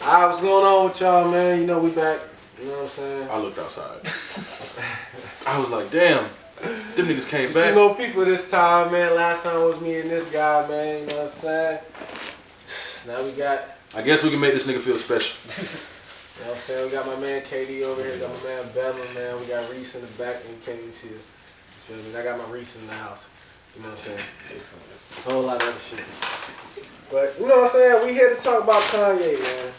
Alright, what's going on with y'all, man? You know we back. You know what I'm saying? I looked outside. I was like, damn, them niggas came back. See no people this time, man. Last time was me and this guy, man. You know what I'm saying? Now we got... I guess we can make this nigga feel special. You know what I'm saying? We got my man KD over here. Got my man Bellum, man. We got Reese in the back and you can't even see it. You feel me? I got my Reese in the house. You know what I'm saying? It's a whole lot of other shit. But, you know what I'm saying? We here to talk about Kanye, man.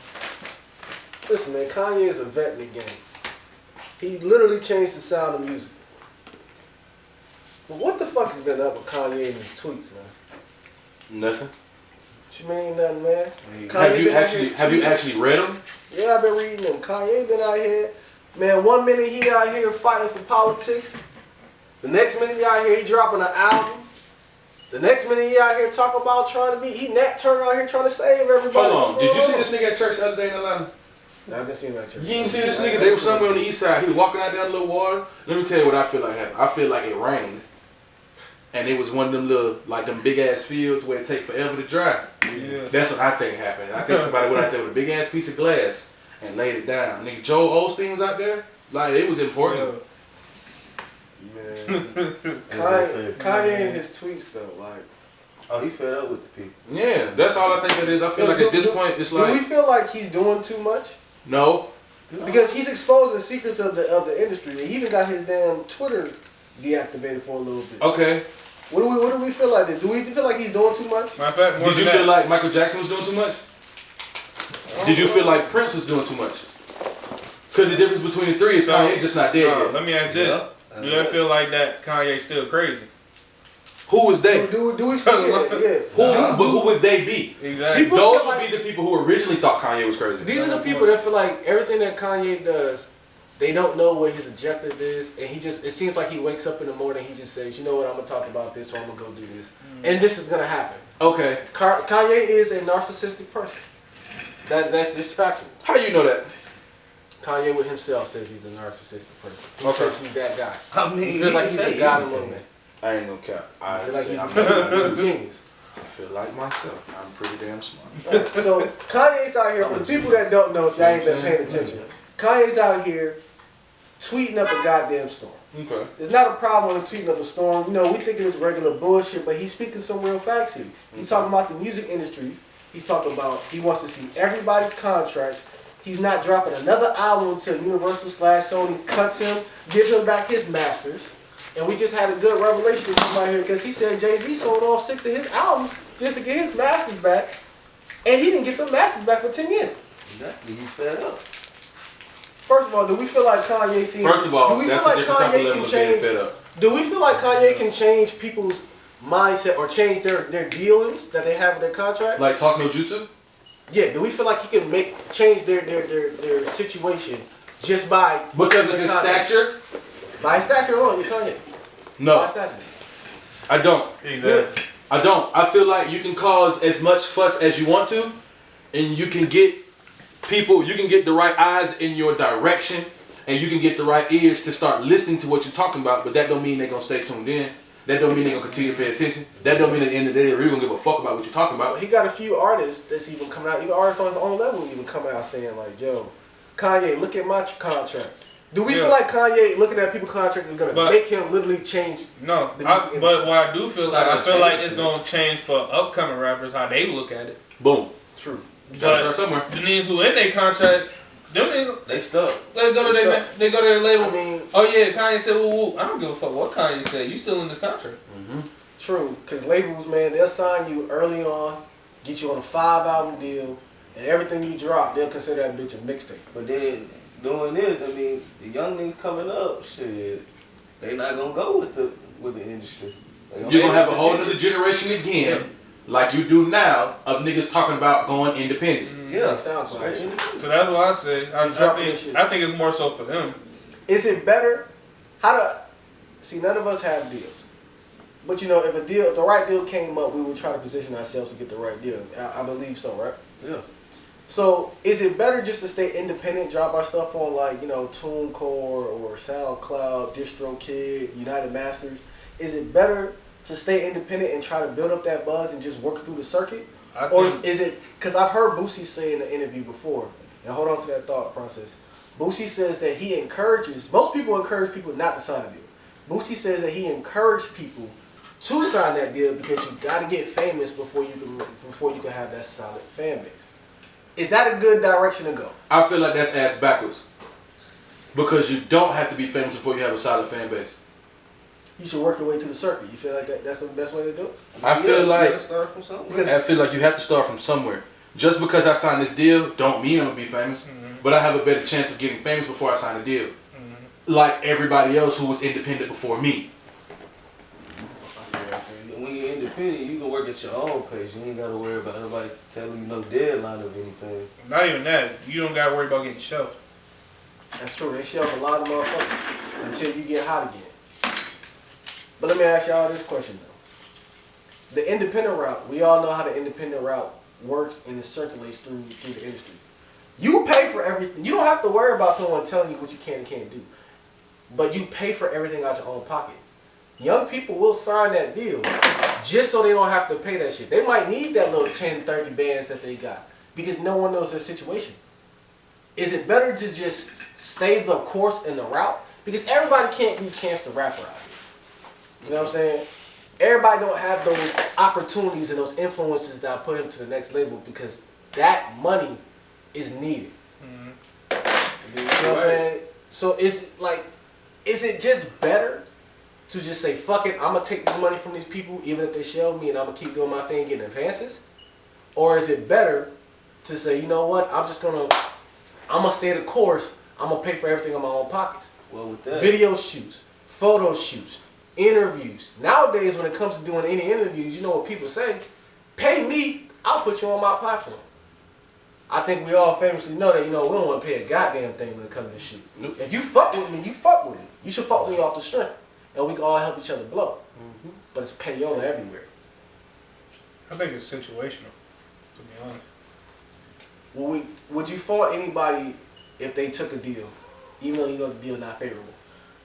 Listen, man, Kanye is a vet in the game. He literally changed the sound of music. But what the fuck has been up with Kanye and his tweets, man? Nothing. What you mean nothing, man? Have you actually read them? Yeah, I've been reading them. Kanye been out here. Man, 1 minute he out here fighting for politics. The next minute he out here, he dropping an album. The next minute he out here talking about trying to be, he Nat Turner out here trying to save everybody. Hold on, did you see this nigga at church the other day in Atlanta? No, I didn't see him at church. You didn't see this nigga? They were somewhere on the east side. He was walking out down the little water. Let me tell you what I feel like happened. I feel like it rained. And it was one of them little, like them big ass fields where it take forever to dry. Yeah. That's what I think happened. I think somebody went out there with a big ass piece of glass and laid it down. Nigga, Joel Osteen was out there. Like, it was important. Man. Kanye and his tweets though, like. Oh, he fed up with the people. Yeah, that's all I think it is. I feel like at this point, it's like... Do we feel like he's doing too much? No. Because he's exposing secrets of the industry. He even got his damn Twitter deactivated for a little bit. Okay. What do we feel like this? Do we feel like he's doing too much? Matter of fact, Did you feel like Michael Jackson was doing too much? Did you feel like Prince was doing too much? Because the difference between the three is Kanye just not dead yet. Let me ask this. Do you ever feel like that Kanye's still crazy? Who was they? Do we feel Who would they be? Exactly. Those would be the people who originally thought Kanye was crazy. These are the people that feel like everything that Kanye does, they don't know what his objective is, and it seems like he wakes up in the morning, he just says, you know what, I'm going to talk about this, or I'm going to go do this. And this is going to happen. Okay. Kanye is a narcissistic person. That's just factual. How you know that? Kanye with himself says he's a narcissistic person. He says he's that guy. I mean, he feels like he's a god among men. I ain't gonna cap. I feel like say he's a genius. I feel like myself. I'm pretty damn smart. Right. So Kanye's out here, for the people that don't know, if y'all ain't been paying attention, Kanye's out here tweeting up a goddamn storm. Okay. There's not a problem with him tweeting up a storm. You know, we thinking it's regular bullshit, but he's speaking some real facts here. He's talking about the music industry. He's talking about he wants to see everybody's contracts. He's not dropping another album until Universal/Sony cuts him, gives him back his masters. And we just had a good revelation from right here because he said jayz sold off 6 of his albums just to get his masters back. And he didn't get the masters back for 10 years. Exactly. He's fed up. First of all, do we feel like Kanye seen... First of all, do we that's feel a like different type of Kanye level can of being change, fed up. Do we feel like Kanye can change people's mindset or change their dealings that they have with their contract? Like Talk No Jutsu? Yeah, do we feel like he can change their situation just by... Because of his stature? By his stature alone, you're Kanye. No. By stature. I don't. Exactly. I don't. I feel like you can cause as much fuss as you want to, and you can get people, you can get the right eyes in your direction, and you can get the right ears to start listening to what you're talking about, but that don't mean they're going to stay tuned in. That don't mean they're going to continue to pay attention. That don't mean at the end of the day they're really going to give a fuck about what you're talking about. He got a few artists that's even coming out, even artists on his own level even coming out saying like, yo, Kanye, look at my contract. Do we feel like Kanye looking at people's contract is going to make him literally change? No, but what I do feel like, I feel like it's going to change for upcoming rappers how they look at it. Boom. True. But somewhere. the niggas who in their contract, them niggas, They stuck. they go to their label. I mean, oh yeah, Kanye said, woo, I don't give a fuck what Kanye said. You still in this contract. true, because labels, man, they'll sign you early on, get you on a 5-album deal, and everything you drop, they'll consider that bitch a mixtape. But then doing this, I mean, the young niggas coming up, shit, they not gonna go with the industry. You're gonna have a whole other generation again, like you do now, of niggas talking about going independent. Yeah, Sounds like straight it. So that's what I say. I drop think it's more so for them. Is it better? See, none of us have deals. But you know, if the right deal came up, we would try to position ourselves to get the right deal. I believe so, right? Yeah. So, is it better just to stay independent, drop our stuff on like, you know, TuneCore or SoundCloud, DistroKid, United Masters? Is it better to stay independent and try to build up that buzz and just work through the circuit? Or is it, because I've heard Boosie say in the interview before, and hold on to that thought process. Boosie says that he encourages, most people encourage people not to sign a deal. Boosie says that he encouraged people to sign that deal because you got to get famous before you can have that solid fan base. Is that a good direction to go? I feel like that's ass backwards. Because you don't have to be famous before you have a solid fan base. You should work your way through the circuit. You feel like that's the best way to do it? I feel like you start from somewhere. I feel like you have to start from somewhere. Just because I signed this deal don't mean I'm gonna be famous. But I have a better chance of getting famous before I sign a deal. Like everybody else who was independent before me. When you're independent, you can work at your own pace. You ain't got to worry about nobody telling you no deadline of anything. Not even that. You don't got to worry about getting shelved. That's true. They shelve a lot of motherfuckers until you get hot again. But let me ask y'all this question though. The independent route, we all know how the independent route works and it circulates through the industry. You pay for everything. You don't have to worry about someone telling you what you can and can't do. But you pay for everything out your own pocket. Young people will sign that deal just so they don't have to pay that shit. They might need that little 10, 30 bands that they got because no one knows their situation. Is it better to just stay the course in the route? Because everybody can't be Chance the Rapper out here. You know what I'm saying? Everybody don't have those opportunities and those influences that put him to the next level because that money is needed. You know what I'm saying? So is it just better to just say, fuck it, I'm going to take this money from these people even if they shelve me and I'm going to keep doing my thing and getting advances? Or is it better to say, you know what, I'm going to stay the course, I'm going to pay for everything in my own pockets? Well, with that, Video shoots, photo shoots, interviews. Nowadays, when it comes to doing any interviews, you know what people say? Pay me, I'll put you on my platform. I think we all famously know that, we don't want to pay a goddamn thing when it comes to shoot. Nope. If you fuck with me, you fuck with me. You should fuck with me off the strength. And we can all help each other blow. But it's payola everywhere. I think it's situational, to be honest. Well, would you fault anybody if they took a deal, even though you know the deal not favorable?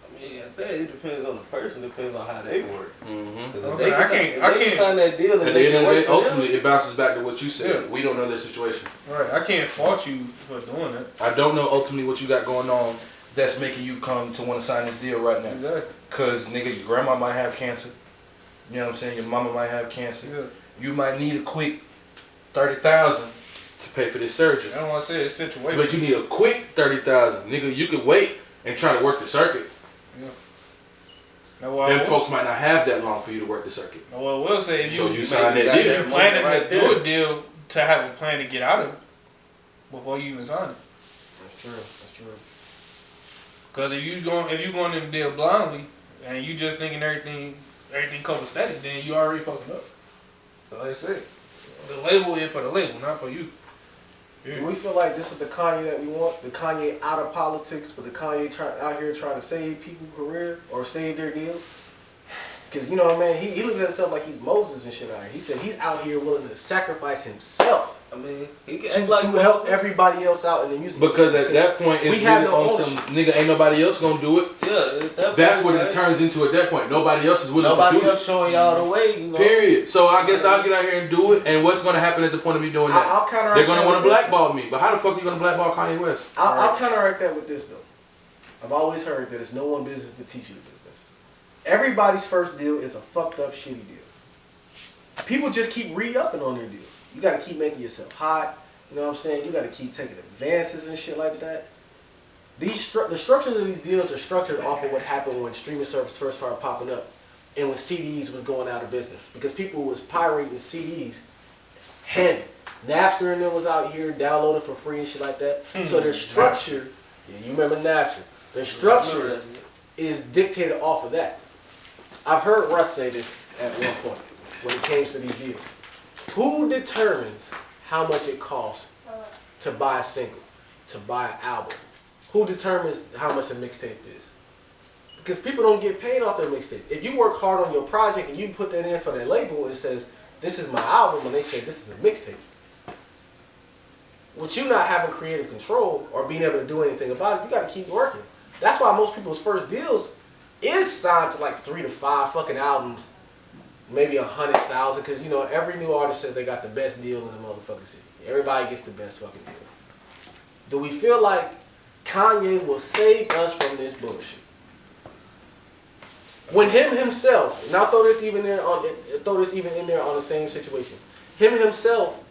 I mean, at that, it depends on the person. It depends on how they work. If Okay, they can sign that deal and At the make end it of the work day, for them. ultimately, it bounces back to what you said. Yeah. We don't know their situation. Right. I can't fault you for doing it. I don't know ultimately what you got going on that's making you come to want to sign this deal right now. Exactly. Because, nigga, your grandma might have cancer. You know what I'm saying? Your mama might have cancer. Yeah. You might need a quick $30,000 to pay for this surgery. I don't want to say it's situational. But you need a quick $30,000. Nigga, you can wait and try to work the circuit. Yeah. Now, Them folks might not have that long for you to work the circuit. Now, what I will say is So you you sign that got deal. that you planning right to do a deal to have a plan to get out of it before you even sign it. That's true. That's true. Because if you going in the deal blindly and you just thinking everything copacetic, then you already fucking up. So like I said, the label is for the label, not for you. Yeah. Do we feel like this is the Kanye that we want? The Kanye out of politics, but the Kanye out here trying to save people's career or save their deals? Because, you know what I mean? He looks at himself like he's Moses and shit out here. He said he's out here willing to sacrifice himself I mean, he can to act like help Moses. everybody else out in the music. Because at that point, it's we have really no on ownership. some nigga, ain't nobody else gonna do it. Yeah, at that That's point, what it turns into at that point. Nobody else is willing Nobody to do else showing y'all the way, you know. Period. So I guess I'll get out here and do it. And what's gonna happen at the point of me doing that? I'll counteract They're gonna that want to with this. blackball me. But how the fuck are you gonna blackball Kanye West? I'll counteract that with this, though. I've always heard that it's no one business to teach you the business. Everybody's first deal is a fucked up, shitty deal. People just keep re-upping on their deals. You got to keep making yourself hot. You know what I'm saying? You got to keep taking advances and shit like that. The structure of these deals are structured off of what happened when streaming services first started popping up and when CDs was going out of business. Because people was pirating CDs heavy. Napster and them was out here downloading for free and shit like that. So their structure, yeah, you remember Napster. Their structure is dictated off of that. I've heard Russ say this at one point when it came to these deals. Who determines how much it costs to buy a single, to buy an album? Who determines how much a mixtape is? Because people don't get paid off their mixtape. If you work hard on your project and you put that in for their label and it says, this is my album, and they say this is a mixtape, with you not having creative control or being able to do anything about it, you got to keep working. That's why most people's first deals is signed to like 3 to 5 fucking albums, maybe 100,000, because you know every new artist says they got the best deal in the motherfucking city. Everybody gets the best fucking deal. Do we feel like Kanye will save us from this bullshit? When him himself, and I'll throw this even in there on the same situation. Him himself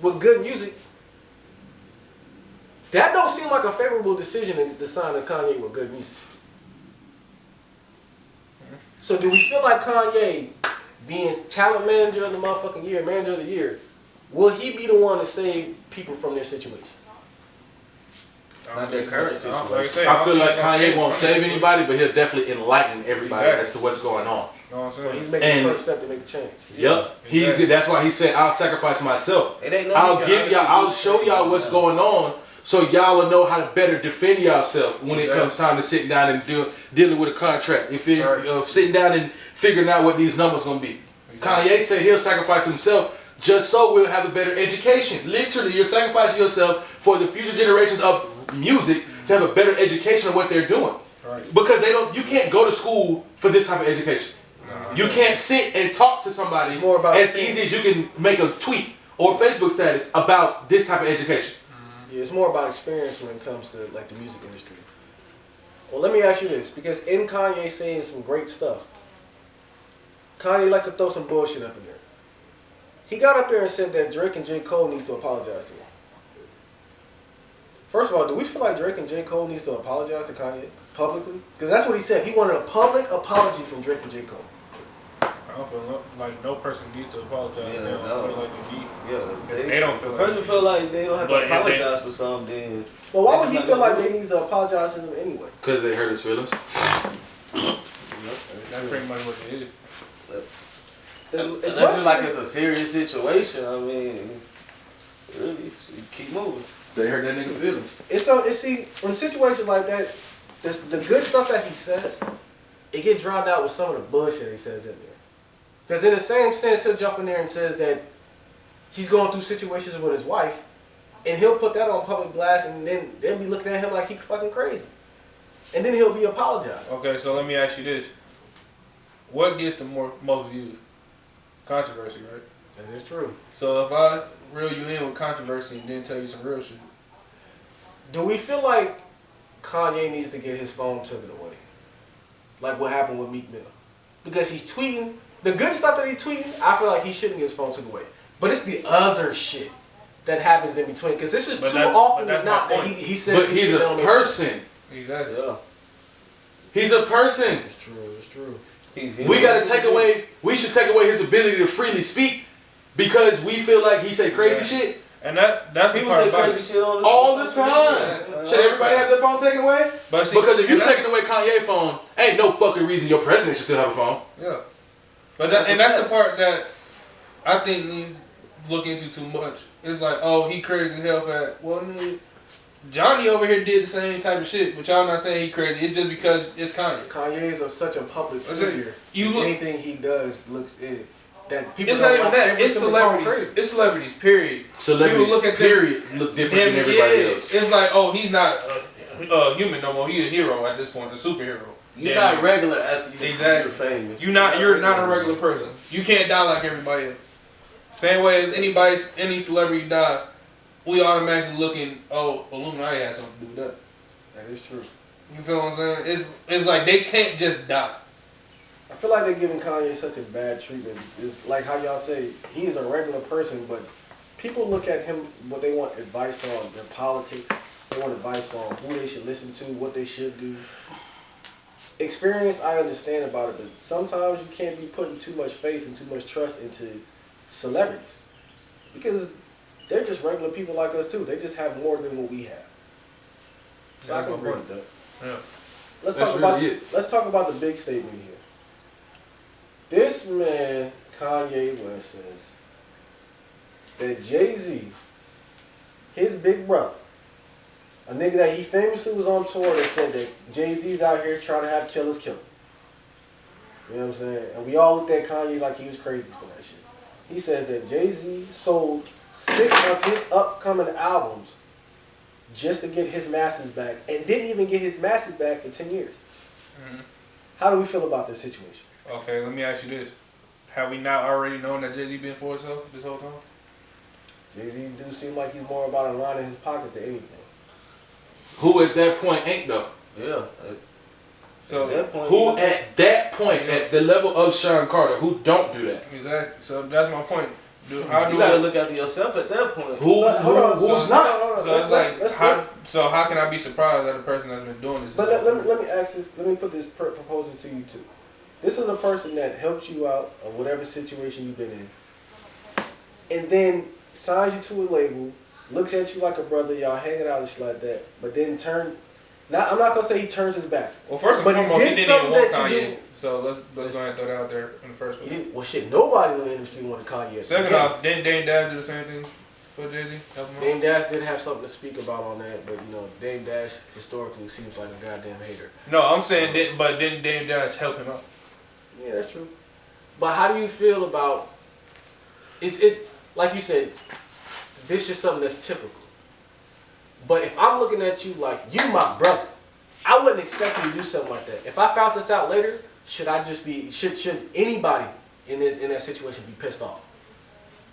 with good music, that don't seem like a favorable decision to sign a Kanye with good music. So do we feel like Kanye, being talent manager of the motherfucking year, manager of the year, will he be the one to save people from their situation? Not their current situation. I feel like Kanye won't save anybody, but he'll definitely enlighten everybody as to what's going on. So he's making the first step to make the change. Yep. That's why he said, I'll sacrifice myself. I'll show y'all what's going on, so y'all will know how to better defend yourself when it comes time to sitting down and dealing with a contract. If you're sitting down and figuring out what these numbers gonna be. Kanye said he'll sacrifice himself just so we'll have a better education. Literally, you're sacrificing yourself for the future generations of music to have a better education of what they're doing. Right. Because you can't go to school for this type of education. You can't sit and talk to somebody as easy as you can make a tweet or Facebook status about this type of education. Yeah, it's more about experience when it comes to like the music industry. Well, let me ask you this, because in Kanye saying some great stuff, Kanye likes to throw some bullshit up in there. He got up there and said that Drake and J. Cole needs to apologize to him. First of all, do we feel like Drake and J. Cole needs to apologize to Kanye publicly? Because that's what he said. He wanted a public apology from Drake and J. Cole. I don't feel like no person needs to apologize. Yeah, they don't feel like they need. Yeah, they don't feel. Person feel like they don't have to apologize for something. Well, why would he feel like they need to apologize to them anyway? Because they hurt his feelings. That's pretty much what it is. It's just like it's a serious situation. I mean, really, keep moving. They hurt that nigga feelings. It's in situations like that, the good stuff that he says, it get drowned out with some of the bullshit he says in there. Because in the same sense, he'll jump in there and says that he's going through situations with his wife, and he'll put that on public blast, and then they'll be looking at him like he fucking crazy. And then he'll be apologizing. Okay, so let me ask you this. What gets the most views? Controversy, right? That is true. So if I reel you in with controversy and then tell you some real shit. Do we feel like Kanye needs to get his phone taken away? Like what happened with Meek Mill? Because he's tweeting, the good stuff that he's tweeting, I feel like he shouldn't get his phone taken away. But it's the other shit that happens in between. Because this is too often than not that he says but he's a person. Exactly. Yeah. He's a person. It's true, it's true. We should take away his ability to freely speak because we feel like he say crazy shit. And that's people say crazy shit all the time. Should everybody have their phone taken away? But see, because if you're taking away Kanye's phone, ain't no fucking reason your president should still have a phone. Yeah. But that's the part that I think needs to look into too much. It's like, oh, he crazy hell fat. Well, Johnny over here did the same type of shit, but y'all not saying he crazy. It's just because it's Kanye. Kanye is such a public figure. Anything he does looks that people. It's not even that. It's celebrities. It's celebrities. Period. Celebrities. Look at period. Look different than everybody else. It's like, oh, he's not a human no more. He's a hero at this point. A superhero. You're not regular after you're famous. You're not a regular person. You can't die like everybody else. Same way as any celebrity die. We automatically looking, oh, Illuminati has something to do with that. That is true. You feel what I'm saying? It's like they can't just die. I feel like they're giving Kanye such a bad treatment. It's like how y'all say, he's a regular person, but people look at him, what they want advice on, their politics. They want advice on who they should listen to, what they should do. Experience, I understand about it, but sometimes you can't be putting too much faith and too much trust into celebrities. Because they're just regular people like us too. They just have more than what we have. So I can agree with that. Yeah. Let's talk about the big statement here. This man, Kanye West, says that Jay-Z, his big brother, a nigga that he famously was on tour that said that Jay-Z's out here trying to have killers kill him. You know what I'm saying? And we all looked at Kanye like he was crazy for that shit. He says that Jay-Z sold 6 of his upcoming albums just to get his masters back and didn't even get his masters back for 10 years. Mm-hmm. How do we feel about this situation? Okay, let me ask you this. have we not already known that Jay-Z been for himself this whole time? Jay-Z do seem like he's more about aligning his pockets than anything. Who at that point ain't though? Yeah. So At that point, Who at that point, at the level of Sean Carter, who don't do that? exactly. So that's my point. you gotta look after yourself at that point. Who's not? So how can I be surprised that a person that's been doing this? But let me ask this. Let me put this proposal to you too. This is a person that helped you out of whatever situation you've been in, and then signs you to a label, looks at you like a brother, y'all hanging out and shit like that, but then I'm not gonna say he turns his back. Well, first and but foremost, he didn't even want Kanye. Didn't. So let's go ahead and throw that out there in the first place. Well, shit, nobody in the industry wanted Kanye. Second off, didn't Dame Dash do the same thing for Jay-Z? Dame Dash did have something to speak about on that, but you know, Dame Dash historically seems like a goddamn hater. No, I'm saying didn't Dame Dash help him out? Yeah, that's true. But how do you feel about it's like you said, this is something that's typical. But if I'm looking at you like you my brother, I wouldn't expect you to do something like that. If I found this out later, should anybody in that situation be pissed off?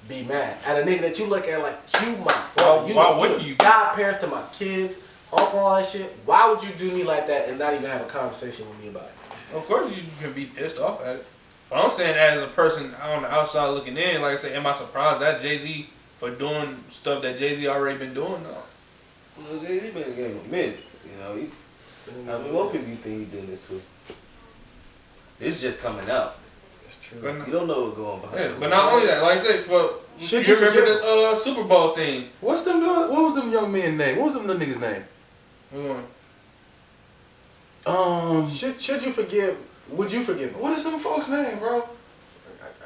Be mad at a nigga that you look at like you my brother. Why wouldn't you? Godparents to my kids, uncle, all that shit. Why would you do me like that and not even have a conversation with me about it? Of course you can be pissed off at it. But I'm saying as a person on the outside looking in, like I say, am I surprised that Jay-Z for doing stuff that Jay-Z already been doing? No. Well, Jay-Z been in the game a minute. You know, how many more people you think he doing this to? It's just coming out. It's true. But You don't know what's going behind. yeah, but not only that, like I said, Should you you remember forgive the Super Bowl thing? What was them young men's name? What was them little niggas' name? Should you forgive? Would you forgive him? What is them folks' name, bro?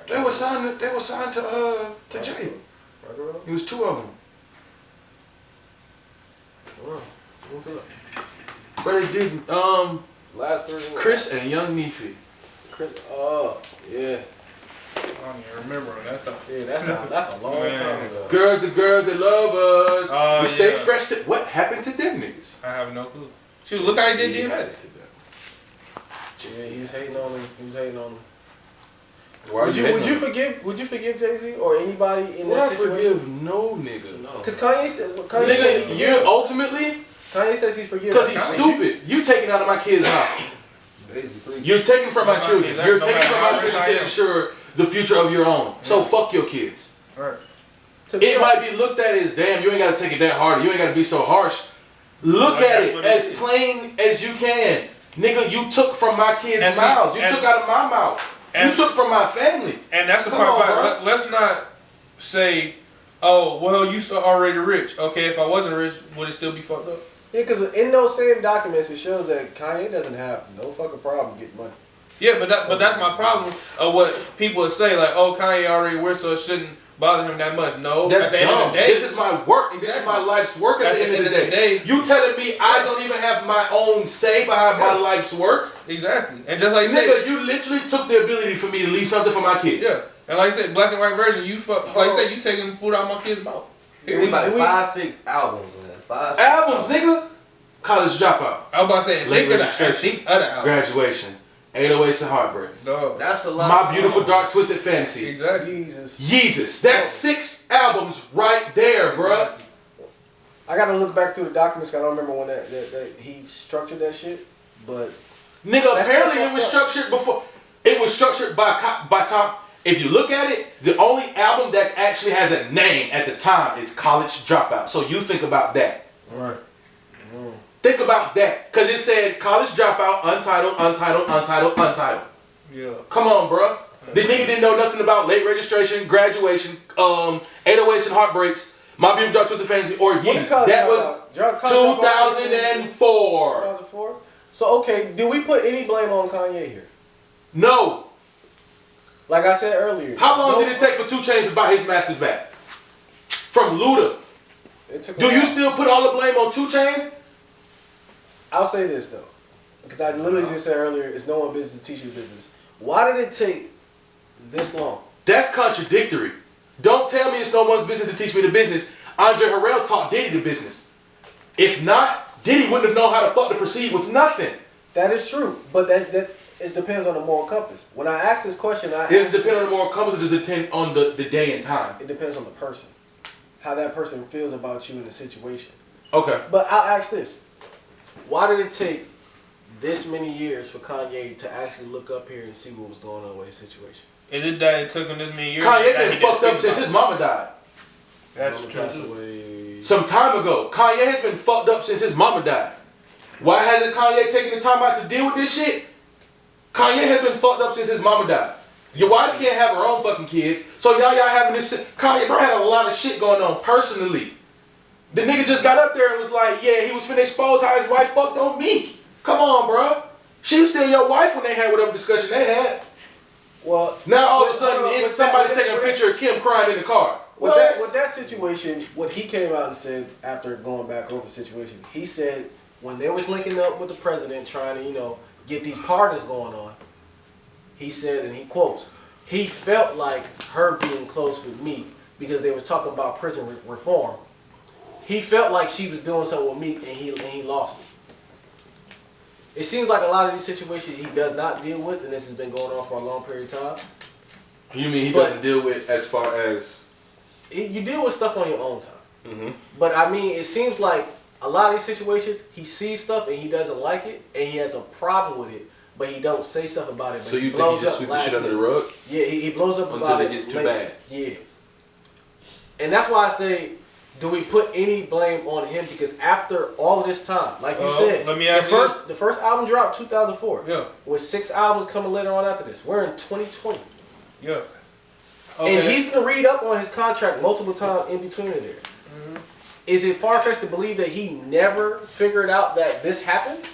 They were signed to jail. It was two of them. But they didn't. Last person. Chris and Young Neefy. Chris. Oh yeah. I don't even remember that stuff. Yeah, that's a long time ago. Girls, the girls that love us. We stay yeah. fresh. What happened to them niggas? I have no clue. Shoot, look how he did DMX. Yeah, he was hating on him. Why Would you forgive Jay-Z or anybody in that situation? forgive no nigga. No. Because Kanye said Nigga, you ultimately, Kanye says he's forgiven. because he's stupid. You taking out of my kids' house. Basically. You're taking from my children. Exactly. You're No taking matter from my how children rich I to am. ensure the future of your own. So fuck your kids. Right. It might be looked at as, damn, you ain't got to take it that hard. You ain't got to be so harsh. Look at it as plain as you can. Nigga, you took from my kids' mouths. You took out of my mouth. You took from my family. And that's the Come part on, about it. Let's not say, oh, well, you already rich. Okay, if I wasn't rich, would it still be fucked up? Yeah, because in those same documents, it shows that Kanye doesn't have no fucking problem getting money. Yeah, but that's my problem of what people would say, like, oh, Kanye already rich, so it shouldn't bother him that much. No, That's at the end dumb. of the day, This is my work. This is my life's work at the end of the day. You telling me I don't even have my own say behind my life's work? Exactly. And just like you Nigga, said, you literally took the ability for me to leave something for my kids. yeah. And like I said, black and white version, like I said, you taking food out of my kids' mouth. They about 5-6 albums, man. 5 Albums, nigga. College Dropout. I was about to say, Late think registration. of the album. Graduation. 808s and Heartbreaks. Dog. That's a lot. My Beautiful Dark Twisted Fantasy. Exactly. Jesus. Yeezus. That's 6 albums right there, bruh. I gotta look back through the documents. 'Cause I don't remember when that he structured that shit. But Nigga, That's apparently not it was fucked up. structured before. It was structured by Tom. If you look at it, the only album that actually has a name at the time is College Dropout. So you think about that. Right. Think about that. Because it said College Dropout, Untitled, Untitled, Untitled, Untitled. Yeah. Come on, bruh. The nigga didn't know nothing about late registration, graduation, 808s and Heartbreaks, My Beautiful Dark Twisted Fantasy, or Yeezus. That was 2004. 2004. So okay, do we put any blame on Kanye here? No. Like I said earlier. How long did it take for 2 Chainz to buy his masters back? From Luda. Do you still put all the blame on 2 Chainz? I'll say this though, because I literally just said earlier, it's no one's business to teach you business. Why did it take this long? That's contradictory. Don't tell me it's no one's business to teach me the business. Andre Harrell taught Diddy the business. If not, Diddy wouldn't have known how to fuck to proceed with nothing. That is true, but that It depends on the moral compass. When I ask this question, Does it depend on the moral compass, or does it depend on the day and time? It depends on the person. How that person feels about you in the situation. Okay. But I'll ask this. Why did it take this many years for Kanye to actually look up here and see what was going on with his situation? Is it that it took him this many years? Kanye been fucked up since his mama died. That's Passed true. away. Some time ago. Kanye has been fucked up since his mama died. Why hasn't Kanye taken the time out to deal with this shit? Kanye has been fucked up since his mama died. Your wife can't have her own fucking kids, so y'all having this shit. Kanye bro had a lot of shit going on personally. The nigga just got up there and was like, yeah, he was finna expose how his wife fucked on me. Come on, bro. She was still your wife when they had whatever discussion they had. Well, Now all of a sudden it's somebody taking a picture of Kim crying in the car. With that situation, what he came out and said after going back over the situation, he said when they was linking up with the president trying to, you know, get these pardons going on, he said, and he quotes, he felt like her being close with me because they was talking about prison reform. He felt like she was doing something with me and he lost it. It seems like a lot of these situations he does not deal with, and this has been going on for a long period of time. You mean he doesn't deal with as far as... You deal with stuff on your own time. Mm-hmm. But I mean, it seems like a lot of these situations, he sees stuff and he doesn't like it, and he has a problem with it, but he don't say stuff about it. But so you think he just sweep the shit under the rug? Yeah, he blows up until about it gets too bad. Yeah. And that's why I say, do we put any blame on him? Because after all of this time, like you said, let me ask the first album dropped 2004. Yeah. With 6 albums coming later on after this. We're in 2020. Yeah. Okay. And he's gonna read up on his contract multiple times in between it there. Mm-hmm. Is it far-fetched to believe that he never figured out that this happened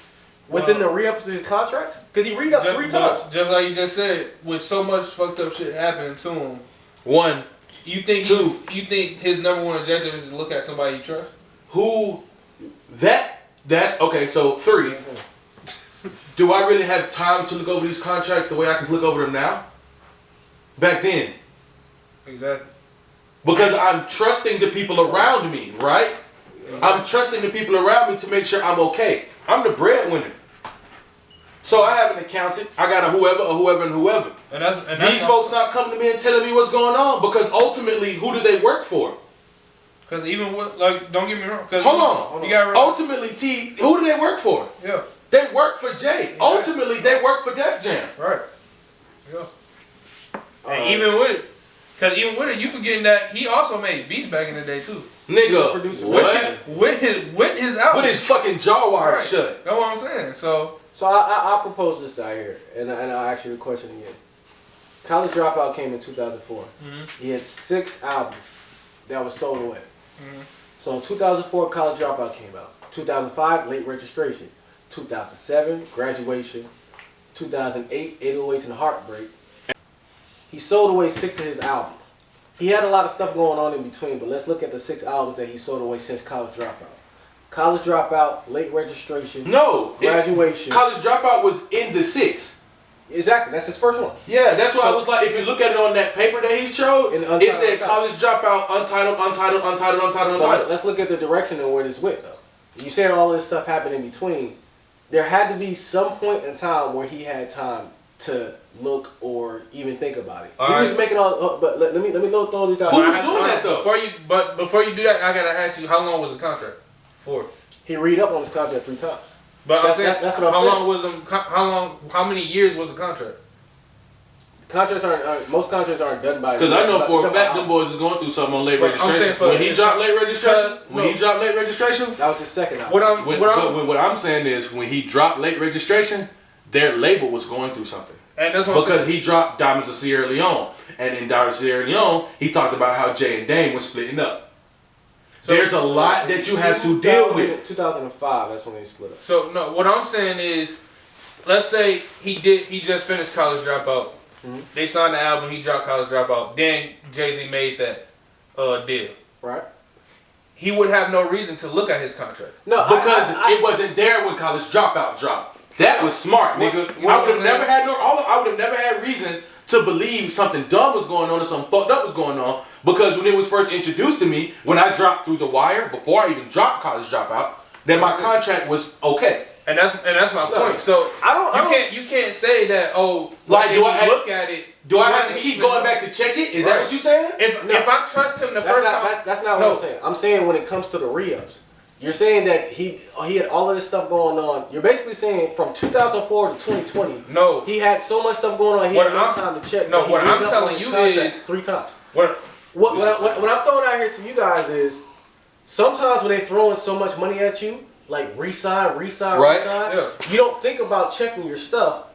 within the re-ups of his contracts? Because he read up 3 times. Just like you just said, with so much fucked up shit happening to him. One. You think you think his number one objective is to look at somebody you trust? That's okay, so 3. Do I really have time to look over these contracts the way I can look over them now? Back then. Exactly. Because I'm trusting the people around me, right? I'm trusting the people around me to make sure I'm okay. I'm the breadwinner. So I have an accountant, I got a whoever. And these folks not coming to me and telling me what's going on, because ultimately, who do they work for? Because even with, like, don't get me wrong. Hold on. You got ultimately, T, who do they work for? Yeah. They work for Jay. Yeah. Ultimately, they work for Def Jam. Right. Yeah. And even with it, you forgetting that he also made beats back in the day too. Nigga, what? With his album. With his fucking jaw wired shut. That's what I'm saying. So I'll propose this out here, and I'll ask you the question again. College Dropout came in 2004. Mm-hmm. He had 6 albums that was sold away. Mm-hmm. So in 2004, College Dropout came out. 2005, Late Registration. 2007, Graduation. 2008, 808s and Heartbreak. He sold away 6 of his albums. He had a lot of stuff going on in between, but let's look at the 6 albums that he sold away since College Dropout. College Dropout, Late Registration. No. Graduation. College Dropout was in the 6. Exactly. That's his first one. Yeah, that's why I was like, if you look at it on that paper that he showed, it said College Dropout, Untitled. Let's look at the direction and where this went, though. You said all this stuff happened in between. There had to be some point in time where he had time to look or even think about it. He was making all. But let me throw these out. Who was doing that though? Before you do that, I gotta ask you, how long was his contract for? He read up on his contract 3 times. But that's what I'm saying. How long was how many years was the contract? Contracts aren't. Most contracts aren't done by. Because I know for a fact them boys is going through something on Late Registration. When he dropped Late Registration, that was his second album. What I'm saying is, when he dropped Late Registration, their label was going through something. And that's what because he dropped Diamonds of Sierra Leone, and in Diamonds of Sierra Leone, he talked about how Jay and Dame was splitting up. So there's a lot that you have to deal with. 2005, that's when they split up. So no, what I'm saying is, let's say he just finished College Dropout. Mm-hmm. They signed the album, he dropped College Dropout. Then Jay-Z made that deal. Right. He would have no reason to look at his contract. No, because it wasn't there when College Dropout dropped. That was smart, nigga. I would have never had reason to believe something dumb was going on or something fucked up was going on, because when it was first introduced to me, when I dropped Through the Wire, before I even dropped College Dropout, then my contract was okay. And that's my point. So you can't say that. Oh, like do I look at it? Do I have to keep going back to check it? Is that what you saying? If I trust him the first time, that's not what I'm saying. I'm saying when it comes to the re-ups, you're saying that he had all of this stuff going on. You're basically saying from 2004 to 2020. No, he had so much stuff going on. He had no time to check. No, what I'm telling you is 3 times. What I'm throwing out here to you guys is sometimes when they throwing so much money at you, like resign, yeah. you don't think about checking your stuff.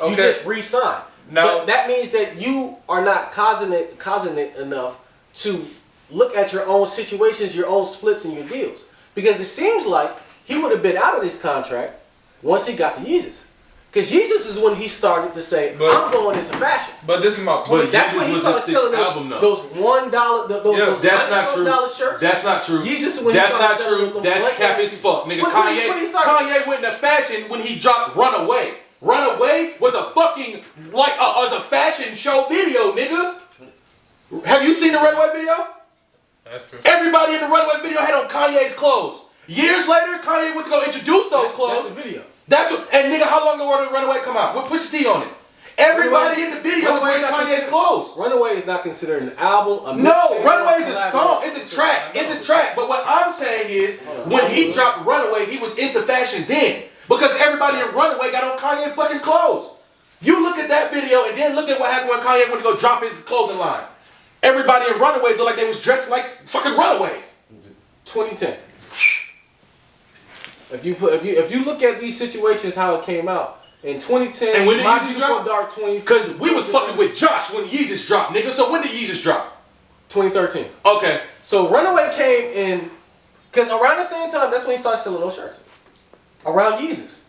You just resign. No, but that means that you are not cognizant enough to look at your own situations, your own splits, and your deals. Because it seems like he would have been out of this contract once he got the Yeezus. Because Yeezus is when he started to say, I'm going into fashion. But this is my point. That's when he started selling those $1, those that's not true. shirts. That's not true. Yeezus is when that's he not started true. That's cap as fuck, nigga. Kanye went into fashion when he dropped Runaway. Runaway was a fucking, was a fashion show video, nigga. Have you seen the Runaway video? That's true. Everybody in the Runaway video had on Kanye's clothes. Years later, Kanye went to go introduce those clothes. That's the video. And nigga, how long ago did Runaway come out? What Pusha T on it? Everybody in the video was wearing Kanye's clothes. Runaway is not considered an album. No, Runaway is a song. It's a track. It's a track. But what I'm saying is, when he dropped Runaway, he was into fashion then. Because everybody in Runaway got on Kanye fucking clothes. You look at that video and then look at what happened when Kanye went to go drop his clothing line. Everybody in Runaway looked like they was dressed like fucking Runaways. 2010. If you look at these situations, how it came out in 2010, and when did Yeezus drop? Dark 20. Because we was fucking with Josh when Yeezus dropped, nigga. So when did Yeezus drop? 2013. Okay. So Runaway came in, because around the same time, that's when he started selling those shirts. Around Yeezus.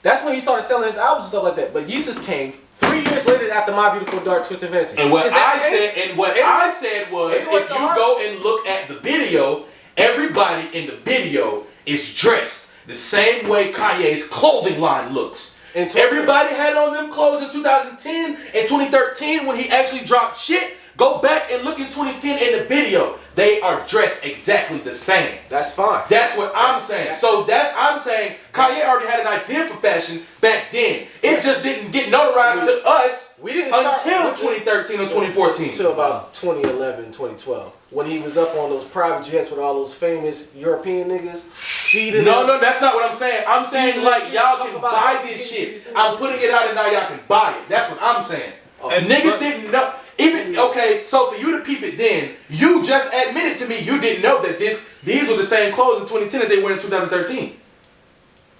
That's when he started selling his albums and stuff like that. But Yeezus came 3 years later after My Beautiful Dark Twisted Fantasy. And what I said was, if you go and look at the video, everybody in the video is dressed the same way Kanye's clothing line looks. Everybody had on them clothes in 2010 and 2013 when he actually dropped shit. Go back and look at 2010 in the video. They are dressed exactly the same. That's fine. That's what I'm saying. So I'm saying Kanye already had an idea for fashion back then. It just didn't get notarized to us until 2013 or 2014. Until about 2011, 2012. When he was up on those private jets with all those famous European niggas feeding No, that's not what I'm saying. I'm saying like y'all can buy this shit. I'm putting it out and now y'all can buy it. That's what I'm saying. And niggas didn't know. So for you to peep it then, you just admitted to me you didn't know that these were the same clothes in 2010 that they were in 2013.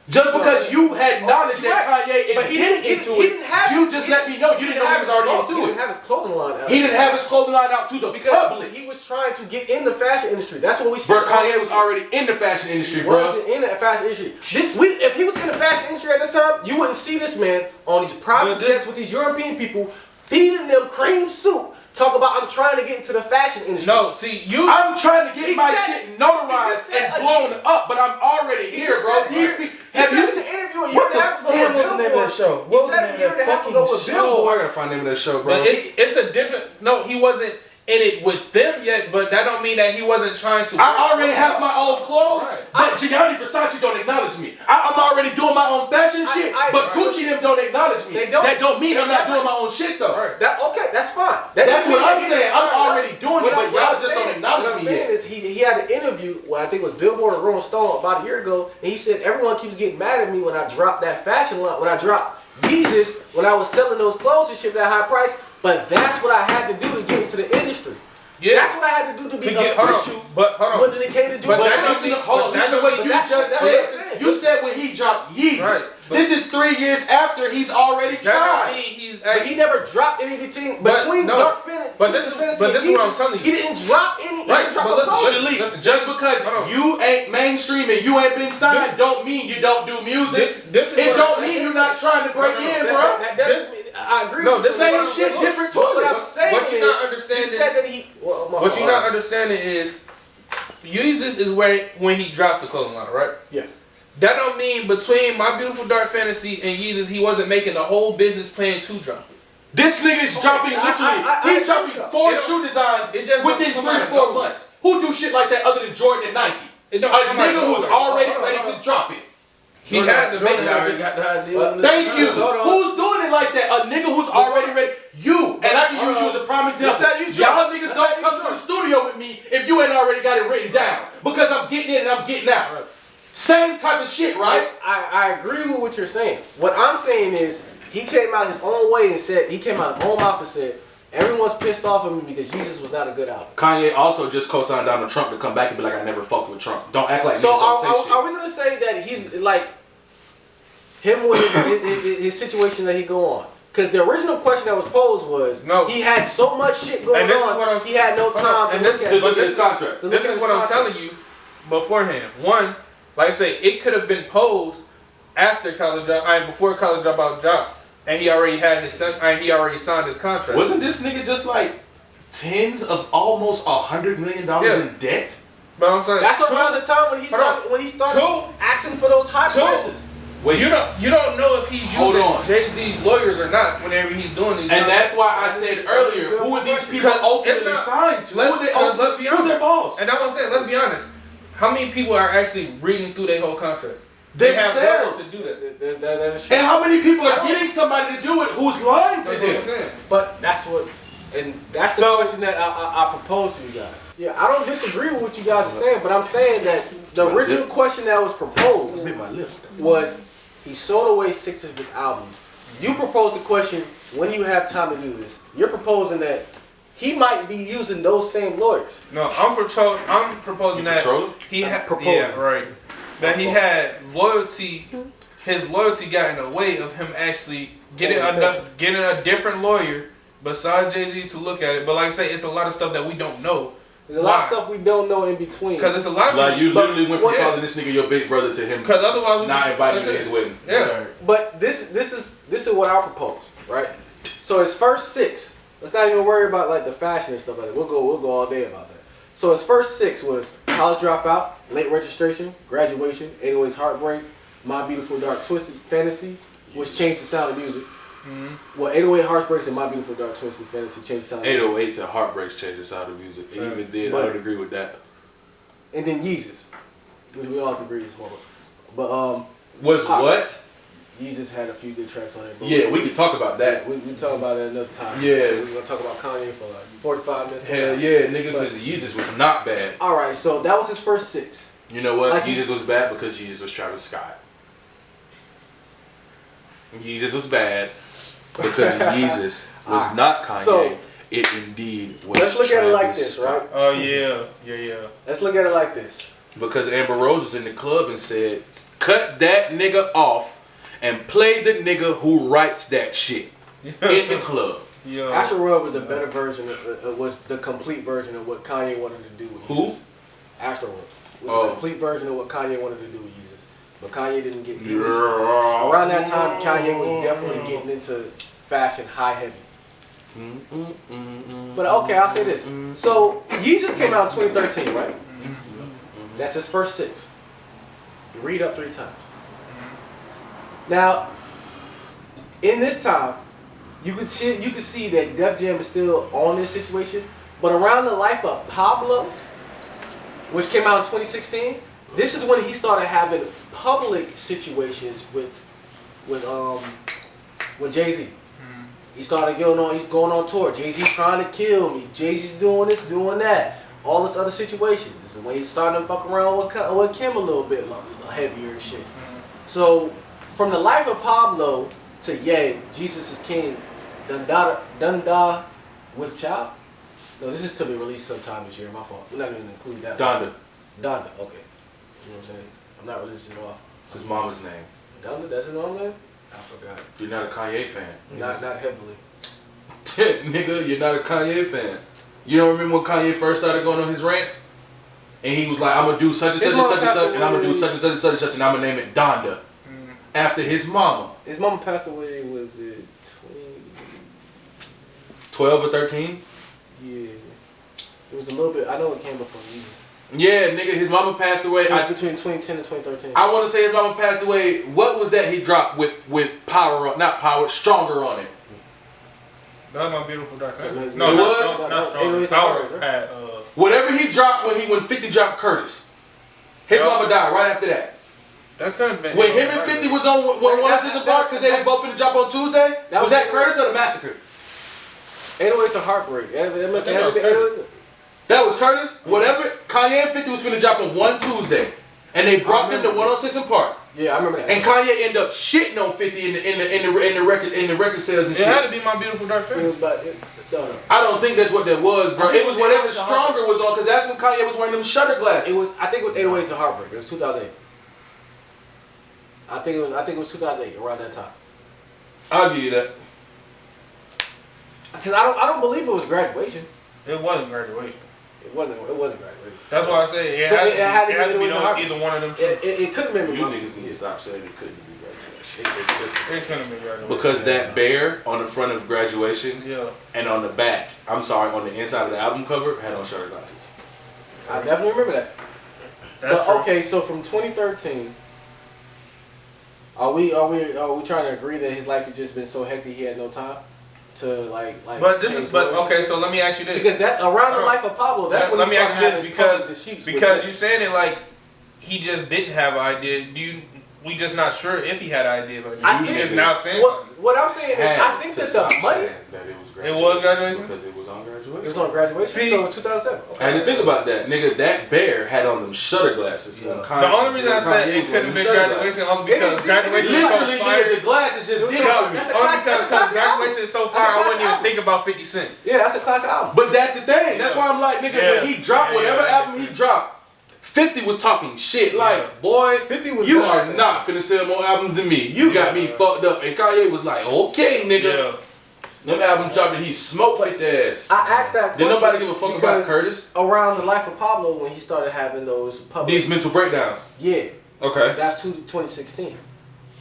Just because you had knowledge that Kanye is getting into it, you just let me know. You didn't know he was already into it. He didn't have his clothing line out. He didn't have his clothing line out to the public. He was trying to get in the fashion industry. That's what we said. Bro, Kanye was already in the fashion industry, bro. He wasn't in the fashion industry. If he was in the fashion industry at this time, you wouldn't see this man on these private jets with these European people feeding them cream soup. Talk about I'm trying to get into the fashion industry. No, see you. I'm trying to get my shit notarized and blown up, but I'm already here, bro. These people. Have you seen the interview? What the hell was the name of that show? What was the name of that fucking show? I gotta find the name of that show, bro. But it's a different. No, he wasn't in it with them yet, but that don't mean that he wasn't trying to. I already have my own clothes, but Gianni Versace don't acknowledge me. I'm already doing my own fashion shit, but Gucci them don't acknowledge me. That don't mean I'm not doing my own shit though. That's fine. That's what I'm saying. I'm already doing it, but y'all just don't acknowledge me yet. He had an interview, I think it was Billboard or Rolling Stone about a year ago, and he said everyone keeps getting mad at me when I drop that fashion line, when I drop Yeezus, when I was selling those clothes and shit at a high price. But that's what I had to do to get into the industry. Yeah. That's what I had to do to be official. But hold on. When it came to do listen to what you just said. You said when he dropped Yeezus. This is 3 years after he's already tried. But he never dropped anything between Dark Fantasy. But this is what I'm telling you. He didn't drop any. Shalik, just because you ain't mainstream and you ain't been signed, don't mean you don't do music. It don't mean you're not trying to break in, bro. That doesn't mean. I agree. No, the same shit, different toilet. What I'm saying what you're not understanding. He said that he. What you're not understanding is, Yeezus is when he dropped the clothing line, right? Yeah. That don't mean between My Beautiful Dark Fantasy and Yeezus, he wasn't making the whole business plan to drop it. This nigga's dropping literally. He's dropping 4 shoe designs within 3 to 4 months. Who do shit like that other than Jordan and Nike? A nigga who's already ready to drop it. He had to make already got the idea. Thank you. Who's doing it like that? A nigga who's already ready. You. And I can use you as a prime example. Y'all niggas don't come to the studio with me if you ain't already got it written down. Because I'm getting in and I'm getting out. Same type of shit, right? I agree with what you're saying. What I'm saying is, he came out his own way and said, he came out his own mouth and said, everyone's pissed off at me because Jesus was not a good album. Kanye also just co-signed Donald Trump to come back and be like, I never fucked with Trump. Don't act like so niggas don't say shit. Are we going to say that he's like, him with his situation that he go on? Because the original question that was posed was, no, he had so much shit going on, he had no time to look at his contract. This is what I'm telling you beforehand. One, like I say, it could have been posed after college dropout, before college dropout dropped, and he already had he already signed his contract. Wasn't this nigga just like tens of almost $100 million in debt? But I'm saying that's around the time when he started asking for those high prices. Well, you don't know if he's using Jay-Z's lawyers or not whenever he's doing these. And that's why I said earlier, who would these people ultimately sign to? Let's be honest. Who's their boss? And that's what I'm saying. Let's be honest. How many people are actually reading through their whole contract? They have lawyers to do that. That is true. And how many people are getting somebody to do it who's lying to them? But that's what, and that's the question that I propose to you guys. Yeah, I don't disagree with what you guys are saying, but I'm saying that the original question that was proposed was, he sold away 6 of his albums. You proposed the question, when you have time to do this. You're proposing that he might be using those same lawyers. No, I'm proposing that he had, yeah, right. That he had loyalty. His loyalty got in the way of him actually getting a different lawyer besides Jay-Z to look at it. But like I say, it's a lot of stuff that we don't know. There's a lot of stuff we don't know in between. Because it's a lot of like you literally went from calling this nigga your big brother to him because otherwise not inviting you to his wedding. Yeah. But this is what I propose, right? So his first 6. Let's not even worry about like the fashion and stuff like that. We'll go all day about that. So his first 6 was College Dropout, Late Registration, Graduation, 808's Heartbreak, My Beautiful Dark Twisted Fantasy, which changed the sound of music. Mm-hmm. Well, 808 Heartbreaks and My Beautiful Dark Twisted Fantasy changed the sound of music. 808s and Heartbreaks changed the sound of music. And even then, I would agree with that. And then Yeezus, which we all agree is one. But was what? Yeezus had a few good tracks on it. Yeah, we can talk about that. We can talk about it another time. Yeah. We're going to talk about Kanye for like 45 minutes. Hell yeah, nigga, because Yeezus was not bad. Alright, so that was his first 6. You know what? Like Yeezus was bad because Yeezus was Travis Scott. Yeezus was bad because Yeezus was not Kanye. So, it indeed was let's look Travis at it like this, Scott. right? Oh yeah. Let's look at it like this. Because Amber Rose was in the club and said, cut that nigga off and play the nigga who writes that shit in the club. Astro World was a better version, was the complete version of what Kanye wanted to do with Yeezus. Astro World was a complete version of what Kanye wanted to do with Yeezus. But Kanye didn't get it. Around that time, Kanye was definitely getting into fashion high heavy. But okay, I'll say this. So Yeezus came out in 2013, right? That's his first 6. You read up 3 times. Now, in this time, you could see that Def Jam is still on this situation. But around the life of Pablo, which came out in 2016, this is when he started having public situations with Jay-Z. He started he's going on tour. Jay-Z trying to kill me. Jay-Z's doing this, doing that. All this other situations. This is when he's starting to fuck around with Kim a little bit heavier and shit. So, from the life of Pablo to Ye, Jesus is King, Dunda with Child? No, this is to be released sometime this year, my fault. We're not going to include that. Donda, okay. You know what I'm saying? I'm not religious at all. It's his mama's name. Donda, that's his own name? I forgot. You're not a Kanye fan. Not heavily. Nigga, you're not a Kanye fan. You don't remember when Kanye first started going on his rants? And he was like, I'm going to do such and such and such and such, and I'm going to do such and such and such and such, and I'm going to name it Donda. After his mama. His mama passed away, was it 12 or 13? Yeah. It was a little bit, I know it came before Jesus. Yeah, nigga, his mama passed away. So between 2010 and 2013. I want to say his mama passed away. What was that he dropped with Power, not Power, Stronger on it? That was My Beautiful Dark Fantasy. No, not Stronger. Power had, whatever he dropped when 50 dropped Curtis. His mama died right after that. That could have been. When him and 50 was on 106 apart because they were both finna drop on Tuesday, was that Curtis or the Massacre? 808's a heartbreak. That was Curtis. Whatever. Kanye and 50 was finna drop on one Tuesday, and they brought them to 106 apart. Yeah, I remember that. And Kanye ended up shitting on 50 in the record sales and shit. It had to be My Beautiful Dark Fantasy. No. I don't think that's what that was, bro. It was whatever Stronger was on, because that's when Kanye was wearing them shutter glasses. I think it was 808's a heartbreak. It was 2008. I think it was 2008, around that time. I'll give you that. Because I don't believe it was Graduation. It wasn't Graduation. It wasn't Graduation. That's why I say it had to be either one of them two. It couldn't have been. You niggas need to stop saying it couldn't be Graduation. It couldn't have been Graduation. Because that bear on the front of Graduation and on the back, on the inside of the album cover, had on shutter glasses. I definitely remember that. That's true. Okay, so from 2013, are we trying to agree that his life has just been so hectic he had no time to like okay, so let me ask you this. Because that around the life of Pablo, that's when let me ask you this because you saying it like he just didn't have an idea. We just not sure if he had an idea, but he just now saying what I'm saying is I think that the money it was Graduation because it was on Graduation. It was on Graduation. See, so in 2007. Okay. I had to think about that, nigga. That bear had on them shutter glasses. Yeah. The only reason I said it couldn't have been Graduation only because Graduation is so literally, fire. nigga, the glasses just did it for me. Only because Graduation is so fire, I wouldn't even think about 50 Cent. Yeah, that's a classic album. But that's the thing. That's why I'm like, nigga, when he dropped whatever album he dropped, 50 was talking shit. Like, boy, 50 was you are not finna sell more albums than me. You got me fucked up. And Kanye was like, okay, nigga. Yeah. Them albums dropped and he smoked like the ass. I asked that question. Did nobody give a fuck about Curtis? Around the life of Pablo when he started having those public... These mental breakdowns. Yeah. Okay. That's 2016.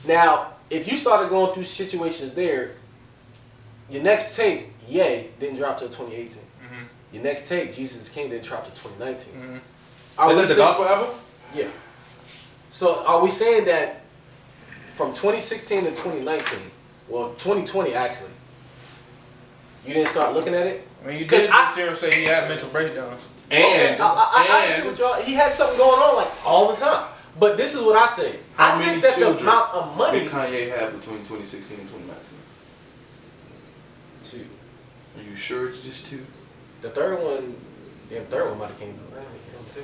Now, if you started going through situations there, your next tape, Ye, didn't drop till 2018. Mm-hmm. Your next tape, Jesus is King, didn't drop till 2019. Mm-hmm. Is that the gospel album? Yeah. So are we saying that from 2016 to 2019, well, 2020 actually, you didn't start looking at it? I mean, you did hear him say he had mental breakdowns. And I agree with y'all. He had something going on like all the time. But this is what I say. I think that the amount of money did Kanye have between 2016 and 2019? 2. Are you sure it's just 2? The third one might have came out.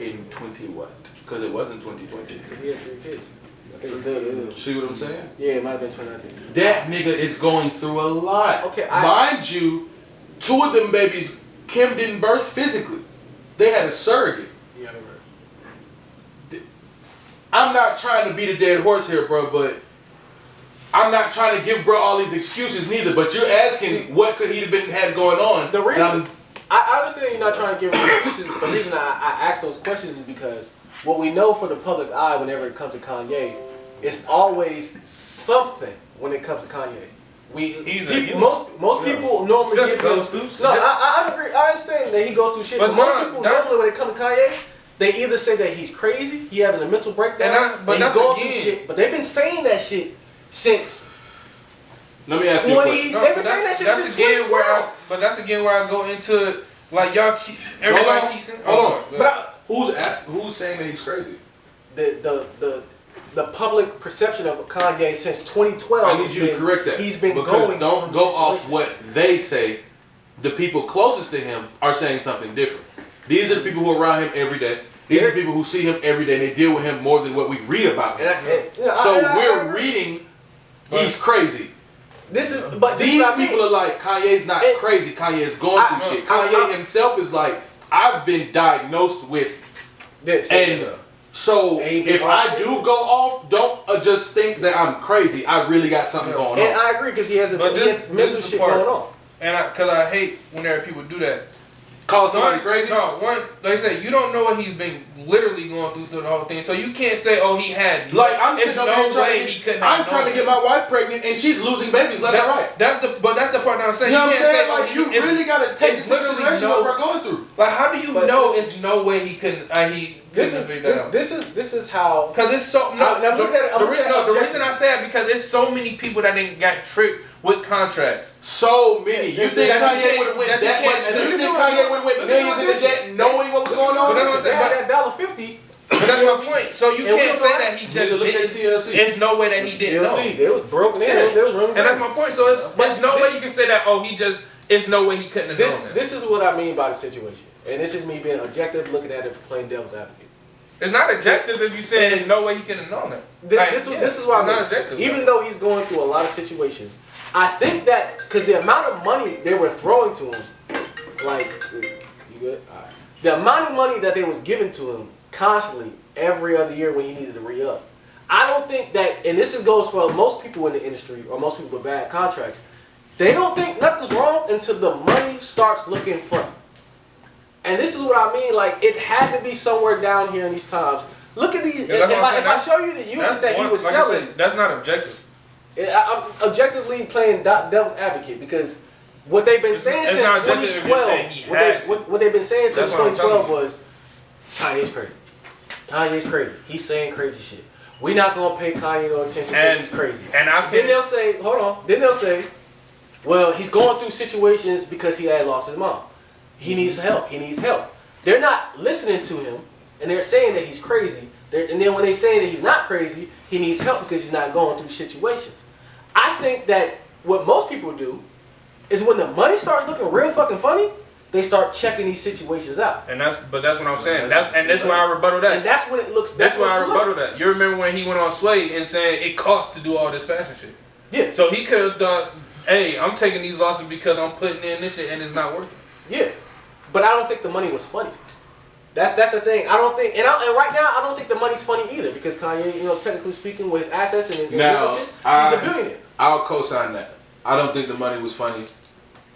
In 20 what? Because it wasn't 2020. Because he had 3 kids. I think see what I'm saying? Yeah, it might have been 2019. That nigga is going through a lot. Okay, mind you, 2 of them babies Kim didn't birth physically. They had a surrogate. Yeah, I remember. I'm not trying to beat a dead horse here, bro, but I'm not trying to give bro all these excuses neither. But you're asking what could he have had going on. The reason I understand you're not trying to give excuses. The reason I ask those questions is because what we know for the public eye whenever it comes to Kanye, it's always something when it comes to Kanye. Most people normally give him. No, I agree. I understand that he goes through shit. But most people normally when it comes to Kanye, they either say that he's crazy, he having a mental breakdown, and he's going through shit. But they've been saying that shit since. Let me ask you a question. They've been saying that shit since 2012. But that's again where I go into like y'all. Everybody keeps saying. Hold on. Who's saying that he's crazy? The public perception of Kanye since 2012. I need you to correct that. He's been because going. Don't go off what they say. The people closest to him are saying something different. These are the people who are around him every day. These are the people who see him every day. They deal with him more than what we read about him. We're reading. He's crazy. These people are like, Kanye's not crazy. Kanye is going through shit. Kanye himself is like, I've been diagnosed with this. And so if I do go off, don't just think that I'm crazy. I really got something going on. And I agree because he has mental shit going on. And because I hate whenever people do that. Call somebody crazy? No, like I said, you don't know what he's been literally going through the whole thing. So you can't say, oh, he had. Like, I'm sitting over here trying to get my wife pregnant and she's losing babies left and right. That's the part that I'm saying. You know what I'm saying? Like, you really got to take into consideration what we're going through. Like, how do you know it's no way he couldn't, This is how. Because it's so. The reason I say it because there's so many people that ain't got tricked with contracts. So many. You think Kanye would have went that much? You think Kanye would have went millions into debt knowing what was going on? But that's what I'm saying. That $1.50 But that's my point. So you can't say that he just look at didn't. TLC. There's no way that he didn't know. TLC, they was broken in. Yeah. They was running. And that's my point. So there's no way you can say that. Oh, he just. It's no way he couldn't have known that. This is what I mean by the situation, and this is me being objective, looking at it from playing devil's advocate. It's not objective if you say there's no way he couldn't have known that. This is why I'm not objective. Even though he's going through a lot of situations, I think that because the amount of money they were throwing to him, like, you good? All right. The amount of money that they was giving to him constantly every other year when he needed to re-up, I don't think that, and this goes for most people in the industry or most people with bad contracts, they don't think nothing's wrong until the money starts looking funny. And this is what I mean, like, it had to be somewhere down here in these times. Look at these, if I show you the units that he was selling. Said, that's not objective. I'm objectively playing devil's advocate because what they've been saying since 2012, what they've been saying since 2012 was, Kanye's crazy. Kanye's crazy. He's saying crazy shit. We're not going to pay Kanye no attention because he's crazy. Then they'll say, hold on, then they'll say, well, he's going through situations because he had lost his mom. He needs help. He needs help. They're not listening to him, and they're saying that he's crazy. And then when they say that he's not crazy, he needs help because he's not going through situations. I think that what most people do is when the money starts looking real fucking funny, they start checking these situations out. And that's what I'm saying. That's why I rebuttal that. And that's when it looks. That's why I rebuttal that. You remember when he went on Sway and saying it costs to do all this fashion shit. Yeah. So he could have thought, hey, I'm taking these losses because I'm putting in this shit and it's not working. Yeah, but I don't think the money was funny. That's the thing. I don't think, and right now I don't think the money's funny either because Kanye, technically speaking, with his assets and his riches, he's a billionaire. I'll co-sign that. I don't think the money was funny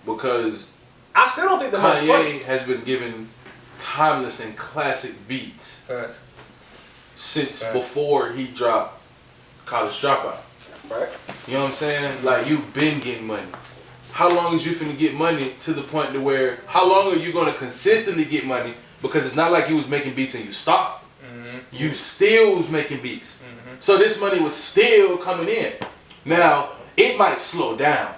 because I still don't think the money was funny. Kanye has been given timeless and classic beats since before he dropped College Dropout. Right. You know what I'm saying? Like, you've been getting money. How long is you finna get money to the point to where, how long are you gonna consistently get money? Because it's not like you was making beats and you stopped. Mm-hmm. You still was making beats. Mm-hmm. So this money was still coming in. Now, it might slow down.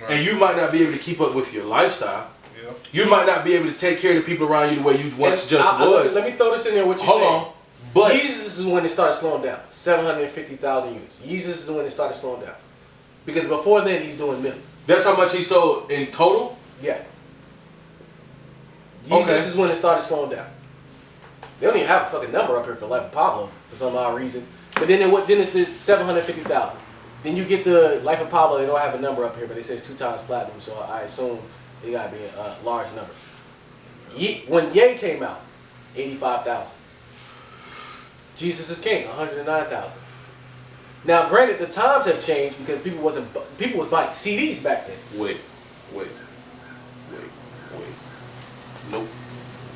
Right. And you might not be able to keep up with your lifestyle. Yeah. You might not be able to take care of the people around you the way you once was. Let me throw this in there, what you're saying. Hold on. But Jesus is when it started slowing down. 750,000 units. Jesus is when it started slowing down. Because before then, he's doing millions. That's how much he sold in total? Yeah. Jesus is when it started slowing down. They don't even have a fucking number up here for Life of Pablo for some odd reason. But then it says 750,000. Then you get to Life of Pablo, they don't have a number up here, but it says 2 times platinum, so I assume it gotta be a large number. When Ye came out, 85,000. Jesus is King, 109,000. Now, granted, the times have changed because people was buying CDs back then. Wait. Nope.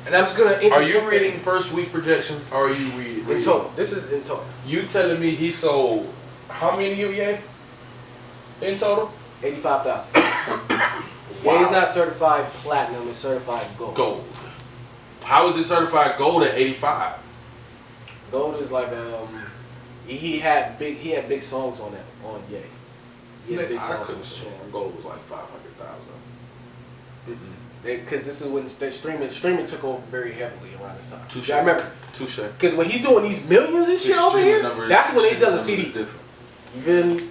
And I'm just gonna. Are you reading first week projections, or are you reading in total? This is in total. You telling me he sold how many of Ye in total? 85,000. Wow. Ye's not certified platinum; it's certified gold. Gold. How is it certified gold at 85? Gold is like he had big songs on that on Ye. He had big songs on the show. Gold was like 500,000. Because this is when streaming took over very heavily around this time. Touche. I remember. Touche. Because when he's doing these millions and shit over here, that's when they selling CDs. Different. You feel me?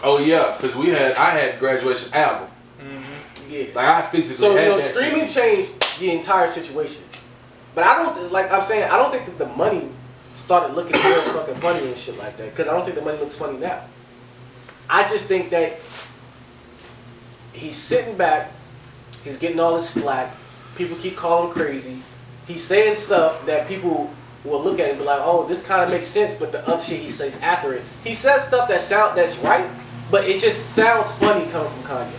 Oh yeah, because I had graduation album. Mm-hmm. Yeah. Like I physically had that streaming changed the entire situation. But I don't think that the money started looking real fucking funny and shit like that. Because I don't think the money looks funny now. I just think that he's sitting back. He's getting all this flack. People keep calling him crazy. He's saying stuff that people will look at and be like, "Oh, this kind of makes sense," but the other shit he says after it, he says stuff that's right, but it just sounds funny coming from Kanye.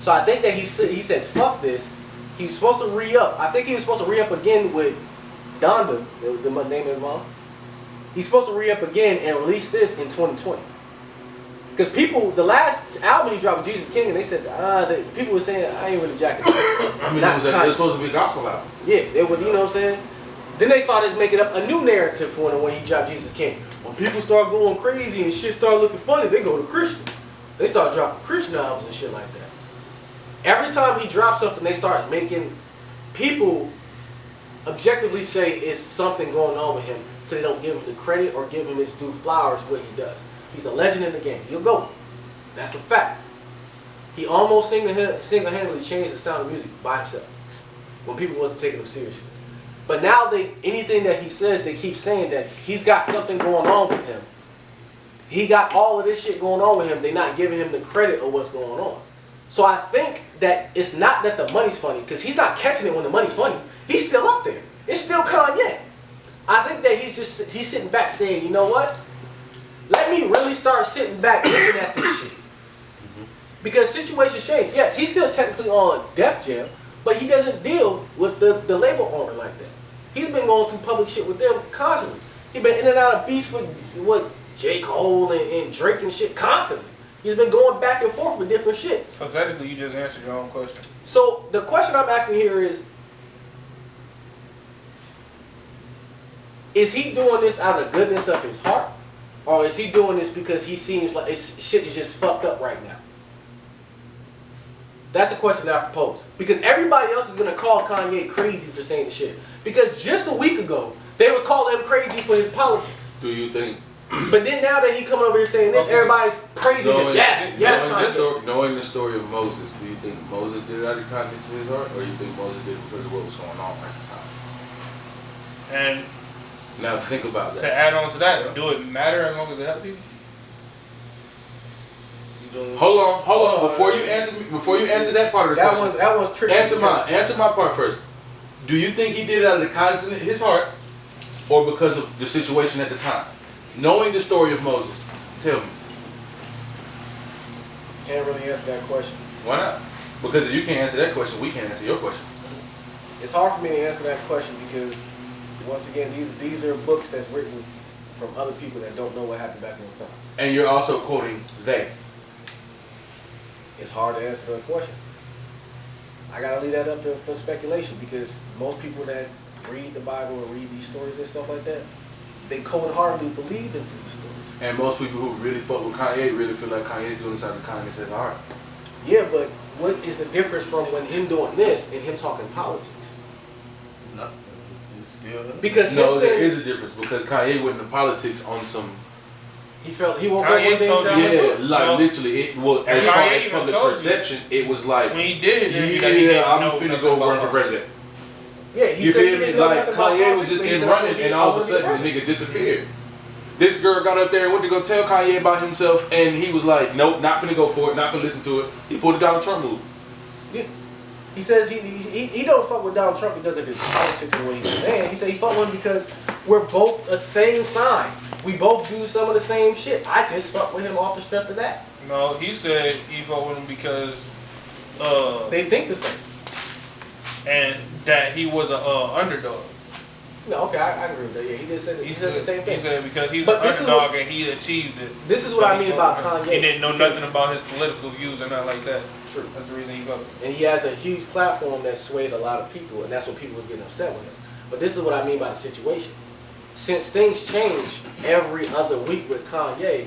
So I think that he said, "Fuck this." He's supposed to re-up. I think he was supposed to re-up again with Donda, the name of his mom. He's supposed to re-up again and release this in 2020. Because the last album he dropped with Jesus King, and they said, people were saying, I ain't really jacking it. I mean, it was supposed to be a gospel album. Yeah, they were, you know what I'm saying? Then they started making up a new narrative for when he dropped Jesus King. When people start going crazy and shit start looking funny, they go to Christian. They start dropping Christian albums and shit like that. Every time he drops something, they start making people objectively say it's something going on with him, so they don't give him the credit or give him his due flowers what he does. He's a legend in the game. He'll go. That's a fact. He almost single-handedly changed the sound of music by himself when people wasn't taking him seriously. But now anything that he says, they keep saying that he's got something going on with him. He got all of this shit going on with him. They're not giving him the credit of what's going on. So I think that it's not that the money's funny, because he's not catching it when the money's funny. He's still up there. It's still Kanye. I think that he's sitting back saying, you know what? Let me really start sitting back looking at this shit. Because situations change. Yes, he's still technically on Def Jam, but he doesn't deal with the label owner like that. He's been going through public shit with them constantly. He's been in and out of beefs with J. Cole and Drake and shit constantly. He's been going back and forth with different shit. So technically, you just answered your own question. So the question I'm asking here is he doing this out of the goodness of his heart? Or is he doing this because he seems like his shit is just fucked up right now? That's the question that I propose. Because everybody else is going to call Kanye crazy for saying the shit. Because just a week ago, they would call him crazy for his politics. Do you think? But then now that he coming over here saying this, everybody's praising him. Yes, knowing the story of Moses, do you think Moses did it out of the kindness of his heart, or you think Moses did it because of what was going on at the time? And now think about that. To add on to that, do it matter as long as it helps people? Hold on. Before you answer that part of the question, that one's tricky. Answer my part first. Do you think he did it out of the kindness of his heart, or because of the situation at the time? Knowing the story of Moses, tell me. Can't really answer that question. Why not? Because if you can't answer that question, we can't answer your question. It's hard for me to answer that question because, once again, these are books that's written from other people that don't know what happened back in the time. And you're also quoting they. It's hard to answer that question. I gotta leave that up for speculation because most people that read the Bible and read these stories and stuff like that, they cold-heartedly believe into these stories. And most people who really fuck with Kanye really feel like Kanye's doing this out of kindness of the heart. Yeah, but what is the difference from when him doing this and him talking politics? No, it's still because there is a difference because Kanye went into politics on some. He woke up one day and literally it was as far as public perception, it was like when he did it. I'm finna go run for president. Yeah, you feel me? Like Kanye was just in running, and all of a sudden the nigga disappeared. This girl got up there and went to go tell Kanye about himself, and he was like, "Nope, not finna go for it, not finna listen to it." He pulled a Donald Trump move. Yeah. He says he don't fuck with Donald Trump because of his politics and what he's saying. He said he fuck with him because we're both the same sign. We both do some of the same shit. I just fuck with him off the strength of that. No, he said he fuck with him because they think the same. And that he was a underdog. No, okay, I agree with that. Yeah, he did say that. He said the same thing. He said because he's an underdog and he achieved it. This is what I mean about Kanye. He didn't know nothing about his political views or nothing like that. True. That's the reason he fucked. And he has a huge platform that swayed a lot of people, and that's what people was getting upset with him. But this is what I mean by the situation. Since things change every other week with Kanye,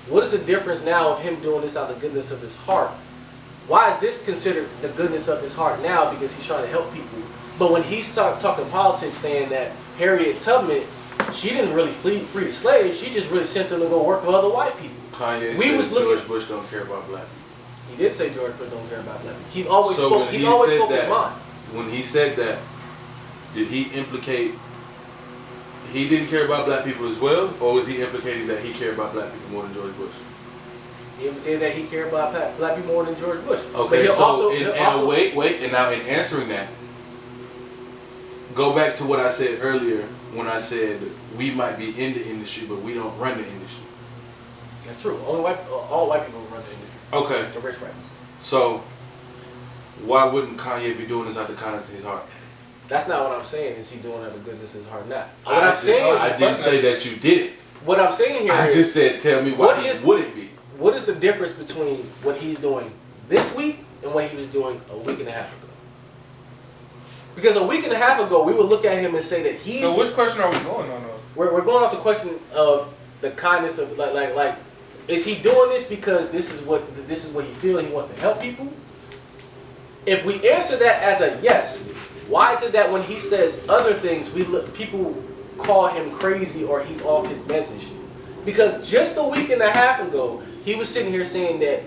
what is the difference now of him doing this out of the goodness of his heart? Why is this considered the goodness of his heart now? Because he's trying to help people. But when he started talking politics, saying that Harriet Tubman, she didn't really free the slaves, she just really sent them to go work with other white people. Kanye said George Bush don't care about black people. He did say George Bush don't care about black people. He always spoke his mind. When he said that, did he implicate he didn't care about black people as well, or was he implicating that he cared about black people more than George Bush? He implicated that he cared about black people more than George Bush. Okay, wait, and now in answering that, go back to what I said earlier when I said we might be in the industry, but we don't run the industry. That's true. All white people run the industry. Okay. The rich right. So, why wouldn't Kanye be doing this out of the kindness of his heart? That's not what I'm saying. Is he doing it out of the goodness of his heart? Not. I didn't say that you didn't. What I'm saying here I just said, tell me why he wouldn't be. What is the difference between what he's doing this week and what he was doing a week and a half ago? Because a week and a half ago, we would look at him and say that he's... So which question are we going on? We're going off the question of the kindness of, like, is he doing this because this is what he feels he wants to help people? If we answer that as a yes, why is it that when he says other things, people call him crazy or he's off his meds and shit? Because just a week and a half ago, he was sitting here saying that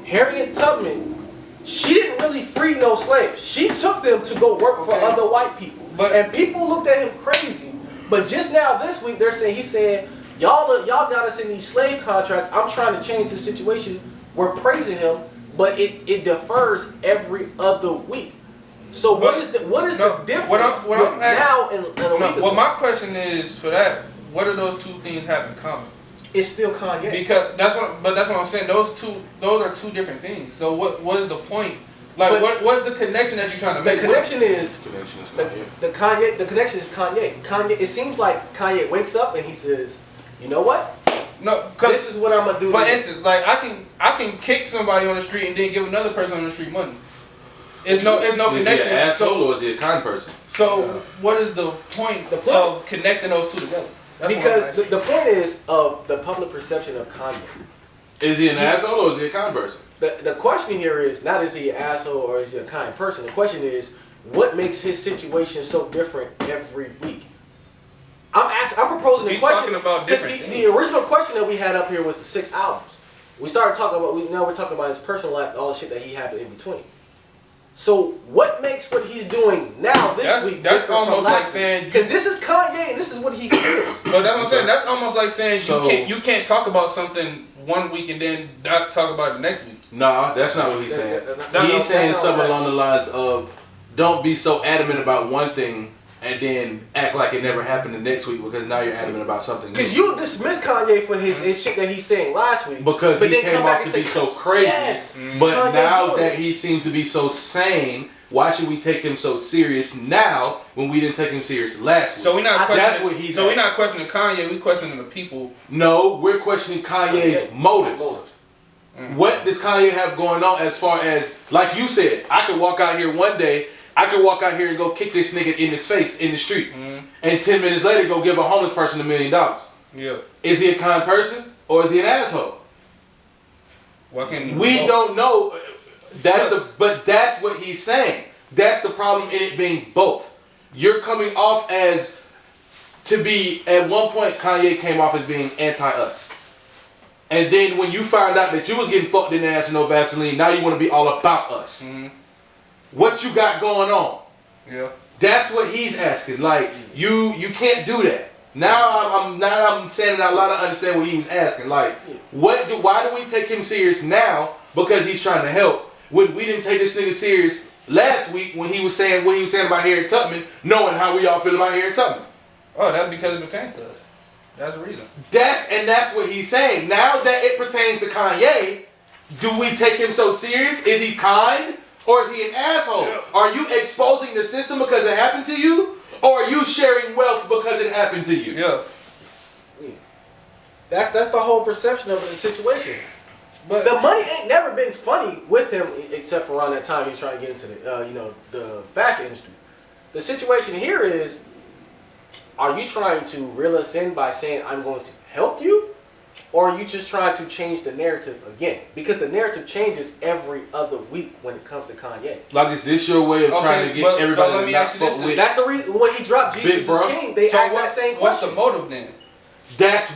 Harriet Tubman, she didn't really free no slaves. She took them to go work for other white people. And people looked at him crazy. But just now this week, he's saying, y'all got us in these slave contracts. I'm trying to change the situation. We're praising him, but it differs every other week. So what is the difference now and a week ago? Well, my question is for that. What do those two things have in common? It's still Kanye. Because that's what I'm saying. Those are two different things. So what is the point? Like, what's the connection that you're trying to make? The connection is Kanye. The connection is Kanye. Kanye. It seems like Kanye wakes up and he says, "You know what? No, this is what I'm gonna do." For instance, like I can kick somebody on the street and then give another person on the street money. It's no connection. Is he an asshole or is he a kind person? So what is the point of connecting those two together? Because the point is of the public perception of Kanye. Is he an asshole or is he a kind person? The question here is not is he an asshole or is he a kind person. The question is what makes his situation so different every week. I'm proposing the question. Talking about different things. The original question that we had up here was the 6 albums. We started talking about now we're talking about his personal life, all the shit that he had in between. So what makes what he's doing now this week? That's almost like saying because this is Kanye and this is what he feels. But that's what I'm saying. That's almost like saying you can't talk about something one week and then not talk about it the next week. Nah, that's not what he's saying. He's saying something along the lines of don't be so adamant about one thing and then act like it never happened the next week because now you're adamant about something. Because you dismissed Kanye for his shit that he's saying last week. Because he came off to be so crazy. Yes, but Kanye now that he seems to be so sane, why should we take him so serious now when we didn't take him serious last week? So we're not questioning. That's what he's. So we're not questioning Kanye. We're questioning the people. No, we're questioning Kanye's motives. What does Kanye have going on as far as, like you said, I could walk out here one day, I could walk out here and go kick this nigga in his face in the street. And 10 minutes later go give a homeless person $1 million. Yeah. Is he a kind person or is he an asshole? We don't know. But that's what he's saying. That's the problem in it being both. You're coming off as to be, at one point Kanye came off as being anti-us. And then when you found out that you was getting fucked in the ass with no Vaseline, now you want to be all about us. What you got going on? Yeah. That's what he's asking. Like, you can't do that. Now I'm saying it out loud. I understand what he was asking. Like, why do we take him serious now because he's trying to help when we didn't take this nigga serious last week when he was saying what he was saying about Harriet Tubman, knowing how we all feel about Harriet Tubman? Oh, that's because it pertains to us. That's the reason. That's what he's saying. Now that it pertains to Kanye, do we take him so serious? Is he kind or is he an asshole? Yeah. Are you exposing the system because it happened to you? Or are you sharing wealth because it happened to you? Yeah. That's the whole perception of the situation. But the money ain't never been funny with him except for around that time he was trying to get into the fashion industry. The situation here is, are you trying to reel us in by saying I'm going to help you? Or are you just trying to change the narrative again? Because the narrative changes every other week when it comes to Kanye. Like, is this your way of trying to get everybody to not fuck with? That's the reason when he dropped Jesus is King, they asked that same question. What's the motive then? That's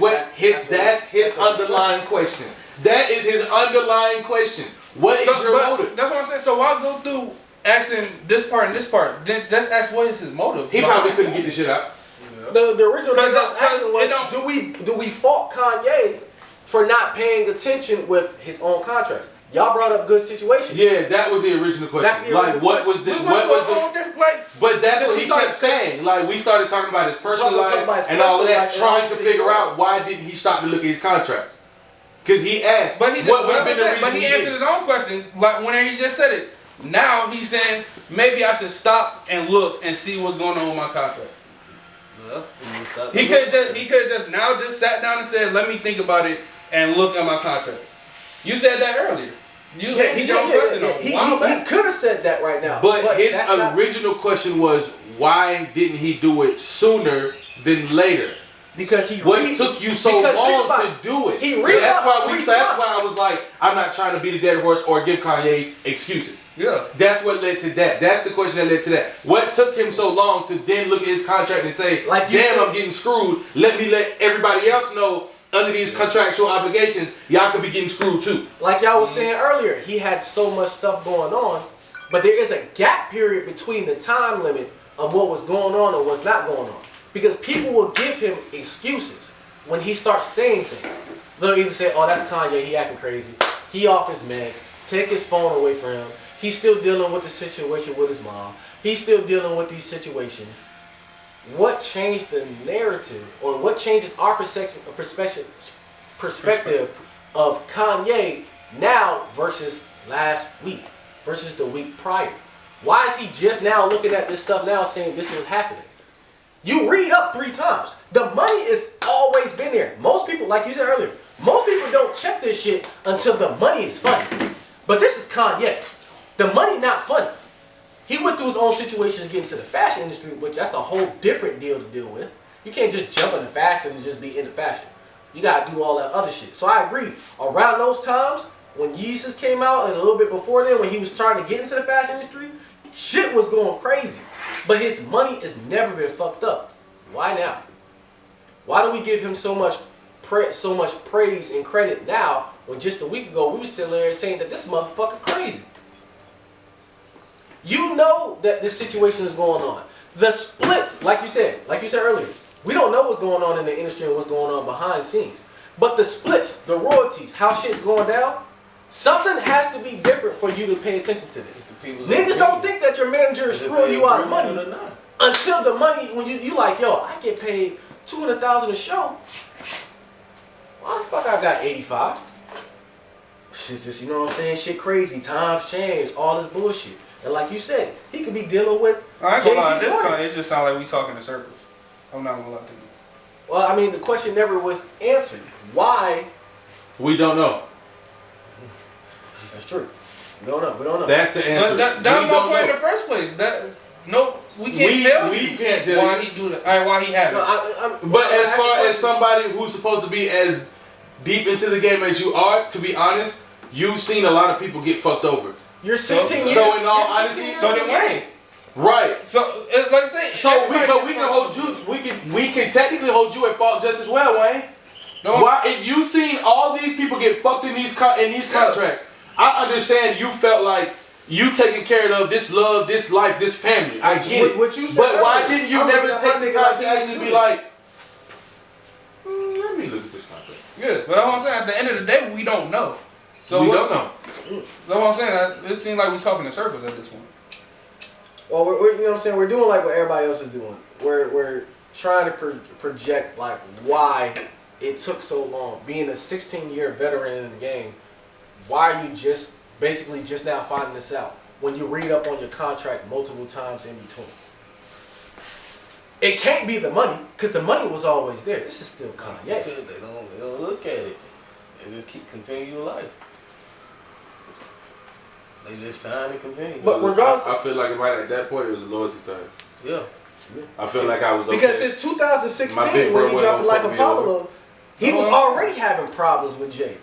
his underlying question. That is his underlying question. What is your motive? That's what I'm saying. So why go through asking this part and this part? Then just ask what is his motive. He probably couldn't get this shit out. The original action was, do we fault Kanye for not paying attention with his own contracts? Y'all brought up good situations. Yeah, that was the original question. But that's what he kept saying. Like, we started talking about his personal life and all of that, trying to figure out why didn't he stop to look at his contracts? Because he asked. But he answered his own question. Like, when he just said it. Now he's saying maybe I should stop and look and see what's going on with my contract. He could just now sat down and said, "Let me think about it and look at my contract." You said that earlier. He could have said that right now. But his original question was, why didn't he do it sooner than later? Because he What took you so long to do it? That's why I was like, I'm not trying to beat a dead horse or give Kanye excuses. Yeah. That's what led to that. That's the question that led to that. What took him so long to then look at his contract and say, like, damn, I'm getting screwed. Let me let everybody else know under these contractual obligations, y'all could be getting screwed too. Like y'all was saying earlier, he had so much stuff going on, but there is a gap period between the time limit of what was going on and what's not going on. Because people will give him excuses when he starts saying things. They'll either say, oh, that's Kanye, he acting crazy. He off his meds. Take his phone away from him. He's still dealing with the situation with his mom. He's still dealing with these situations. What changed the narrative, or what changes our perspective of Kanye now versus last week, versus the week prior? Why is he just now looking at this stuff now saying this is happening? You read up 3 times. The money has always been there. Most people, like you said earlier, most people don't check this shit until the money is funny. But this is Kanye. The money not funny. He went through his own situations getting to the fashion industry, which that's a whole different deal to deal with. You can't just jump into fashion and just be into fashion. You gotta do all that other shit. So I agree. Around those times, when Yeezus came out and a little bit before then, when he was trying to get into the fashion industry, shit was going crazy. But his money has never been fucked up. Why now? Why do we give him so much praise and credit now when just a week ago we were sitting there saying that this motherfucker crazy? You know that this situation is going on. The splits, like you said earlier, we don't know what's going on in the industry and what's going on behind the scenes. But the splits, the royalties, how shit's going down, something has to be different for you to pay attention to this. Niggas don't think that your manager is screwing you out of money until the money, when you like, yo, I get paid $200,000 a show. Why the fuck I got 85? Shit just, you know what I'm saying? Shit crazy. Times change. All this bullshit. And like you said, he could be dealing with I ain't gonna lie, this time it just sounds like we talking in circles. I'm not gonna lie to you. Well, I mean, the question never was answered. Why? We don't know. That's true. We don't know. We don't know. That's the answer. That was my point in the first place. We can't tell why he do that. Why he have it. But as far as somebody who's supposed to be as deep into the game as you are, to be honest, you've seen a lot of people get fucked over. You're 16 years. So in all honesty, so then Wayne. Right. So it's like I say. So we can hold you. We can technically hold you at fault just as well, Wayne. Why? If you seen all these people get fucked in these contracts, I understand you felt like you taking care of this love, this life, this family. I get it. What you said but why earlier, didn't you never take the time to actually be like, let me look at this contract? Yeah, but I'm saying at the end of the day, we don't know. So we don't know. That's what I'm saying. It seems like we're talking in circles at this point. Well, we're you know what I'm saying? We're doing like what everybody else is doing. We're trying to project like why it took so long. Being a 16-year veteran in the game, why are you just basically just now finding this out when you read up on your contract multiple times in between? It can't be the money, because the money was always there. This is still Kanye. They don't look at it. They just continue life. They just sign and continue. But regardless, I feel like at that point it was a loyalty thing. Yeah. I feel like I was okay. Because since 2016, when he dropped The Life of Pablo, he was already having problems with Jay.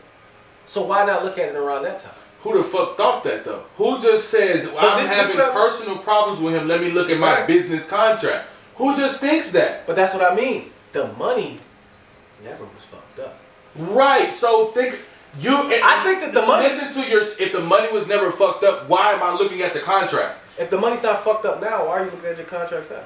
So why not look at it around that time? Who the fuck thought that though? Who just says I'm having personal problems with him? Let me look at my business contract. Who just thinks that? But that's what I mean. The money never was fucked up. Right. So I think that the money. Listen to if the money was never fucked up, why am I looking at the contract? If the money's not fucked up now, why are you looking at your contracts now?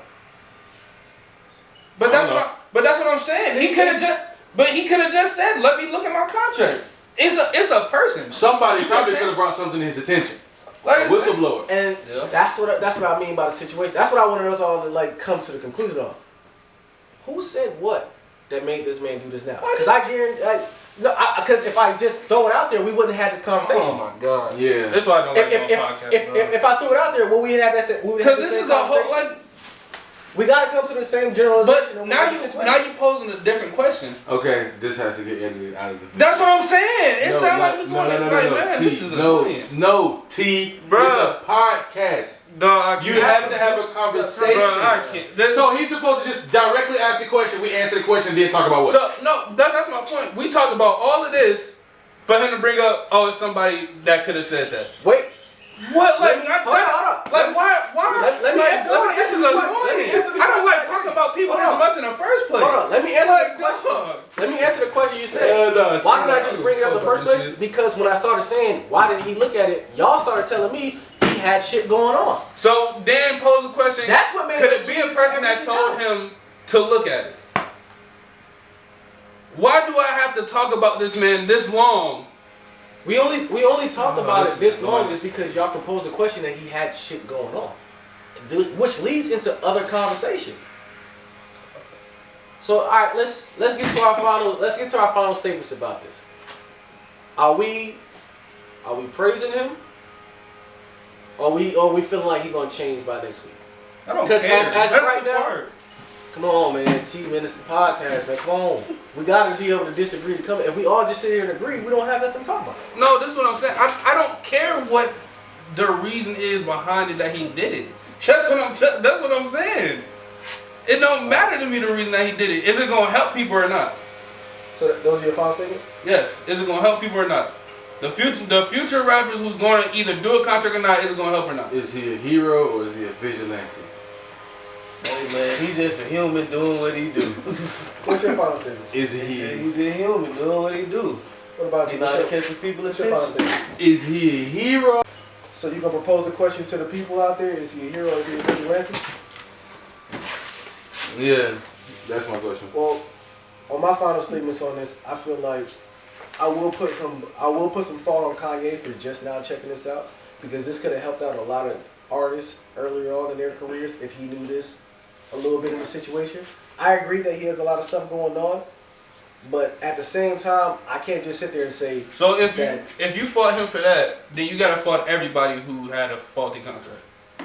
But that's what I'm saying. He could have just said, "Let me look at my contract." It's a person. Somebody probably could have brought something to his attention. Like a whistleblower. And that's what I mean by the situation. That's what I wanted us all to like come to the conclusion of. Who said what that made this man do this now? Because I guarantee. Because if I just throw it out there, we wouldn't have had this conversation. Oh my god! Yeah, that's why I don't like doing podcasts. If I threw it out there, well, we had that. Because this is a whole like. We gotta come to the same generalization. But now you posing a different question. Okay, this has to get edited out of the video. That's what I'm saying. It sounds like we're going man, this is annoying. No, T. Bruh. It's a podcast. No, You have to have a conversation. Bruh, I can't. So he's supposed to just directly ask the question, we answer the question, then talk about what? So, no, that's my point. We talked about all of this for him to bring up, oh, it's somebody that could have said that. Wait. What? Like, hold on. Like, why? Let me ask this is annoying. I don't like talking about people this much in the first place. Hold on. Let me answer the question. Let me answer the question you said. Why did I just bring it up in the first place? Because when I started saying, why did he look at it, y'all started telling me he had shit going on. So then pose a question. That's what made could it be a person that told him to look at it? Why do I have to talk about this man this long? We only talked about it this long is because y'all proposed a question that he had shit going on, which leads into other conversation. So all right, let's get to our final statements about this. Are we praising him? Or we feeling like he gonna change by next week? I don't care. Because as That's right the now, part. come on, man. T, man, this is a podcast, man. Come on. We got to be able to disagree to come. If we all just sit here and agree, we don't have nothing to talk about. No, this is what I'm saying. I don't care what the reason is behind it that he did it. That's what I'm saying. It don't matter to me the reason that he did it. Is it going to help people or not? So those are your final statements? Yes. Is it going to help people or not? The future rappers who's going to either do a contract or not, is it going to help or not? Is he a hero or is he a vigilante? Hey man, he's just a human doing what he do. What's your final statement? Is he? He's a human doing what he do. What about you? He know how to catch the people attention. Is he a hero? So you gonna propose a question to the people out there? Is he a hero or is he a vigilante? Yeah, that's my question. Well, on my final statements on this, I feel like I will put some fault on Kanye for just now checking this out, because this could have helped out a lot of artists earlier on in their careers if he knew this a little bit of the situation. I agree that he has a lot of stuff going on, but at the same time, I can't just sit there and say. So if you fought him for that, then you gotta fault everybody who had a faulty contract.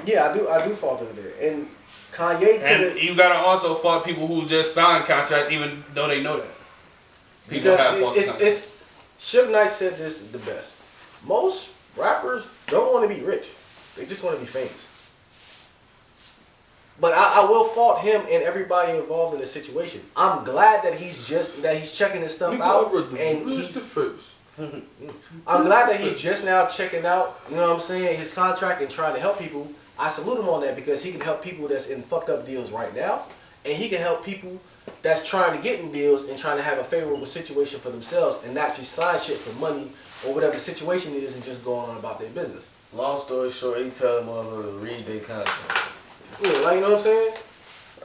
Yeah, I do fault him there, and Kanye could have. And you gotta also fault people who just signed contracts even though they know that. People have faulty contracts. Suge Knight said this the best. Most rappers don't want to be rich; they just want to be famous. But I will fault him and everybody involved in the situation. I'm glad that he's checking this stuff out, and I'm glad that he's just now checking out, you know what I'm saying, his contract and trying to help people. I salute him on that, because he can help people that's in fucked up deals right now, and he can help people that's trying to get in deals and trying to have a favorable situation for themselves and not just sign shit for money or whatever the situation is and just go on about their business. Long story short, he tell them to read their contract. Yeah, like, you know what I'm saying?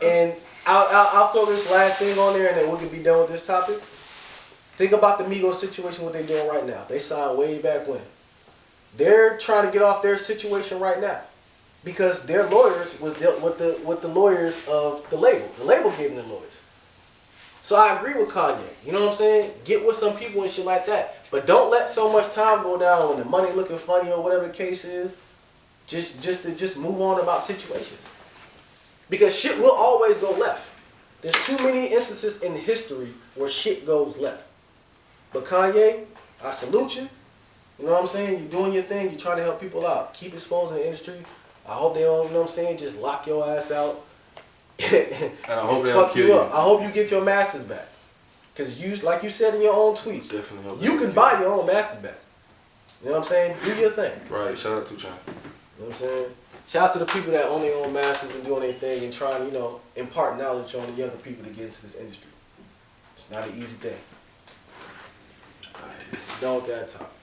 And I'll throw this last thing on there and then we can be done with this topic. Think about the Migos situation, what they're doing right now. They signed way back when. They're trying to get off their situation right now, because their lawyers was dealt with the lawyers of the label. The label gave them the lawyers. So I agree with Kanye. You know what I'm saying? Get with some people and shit like that. But don't let so much time go down when the money looking funny or whatever the case is. Just move on about situations. Because shit will always go left. There's too many instances in history where shit goes left. But Kanye, I salute you. You know what I'm saying? You're doing your thing. You're trying to help people out. Keep exposing the industry. I hope they don't, you know what I'm saying, just lock your ass out. And I hope they fuck don't kill you you. up. I hope you get your masters back. Because you, like you said in your own tweets, Definitely hope you can buy your own masters back. You know what I'm saying? Do your thing. Right, shout out to China. You know what I'm saying? Shout out to the people that own their own masters and doing their thing and trying, you know, impart knowledge on the younger people to get into this industry. It's not an easy thing. Alright, done with that topic.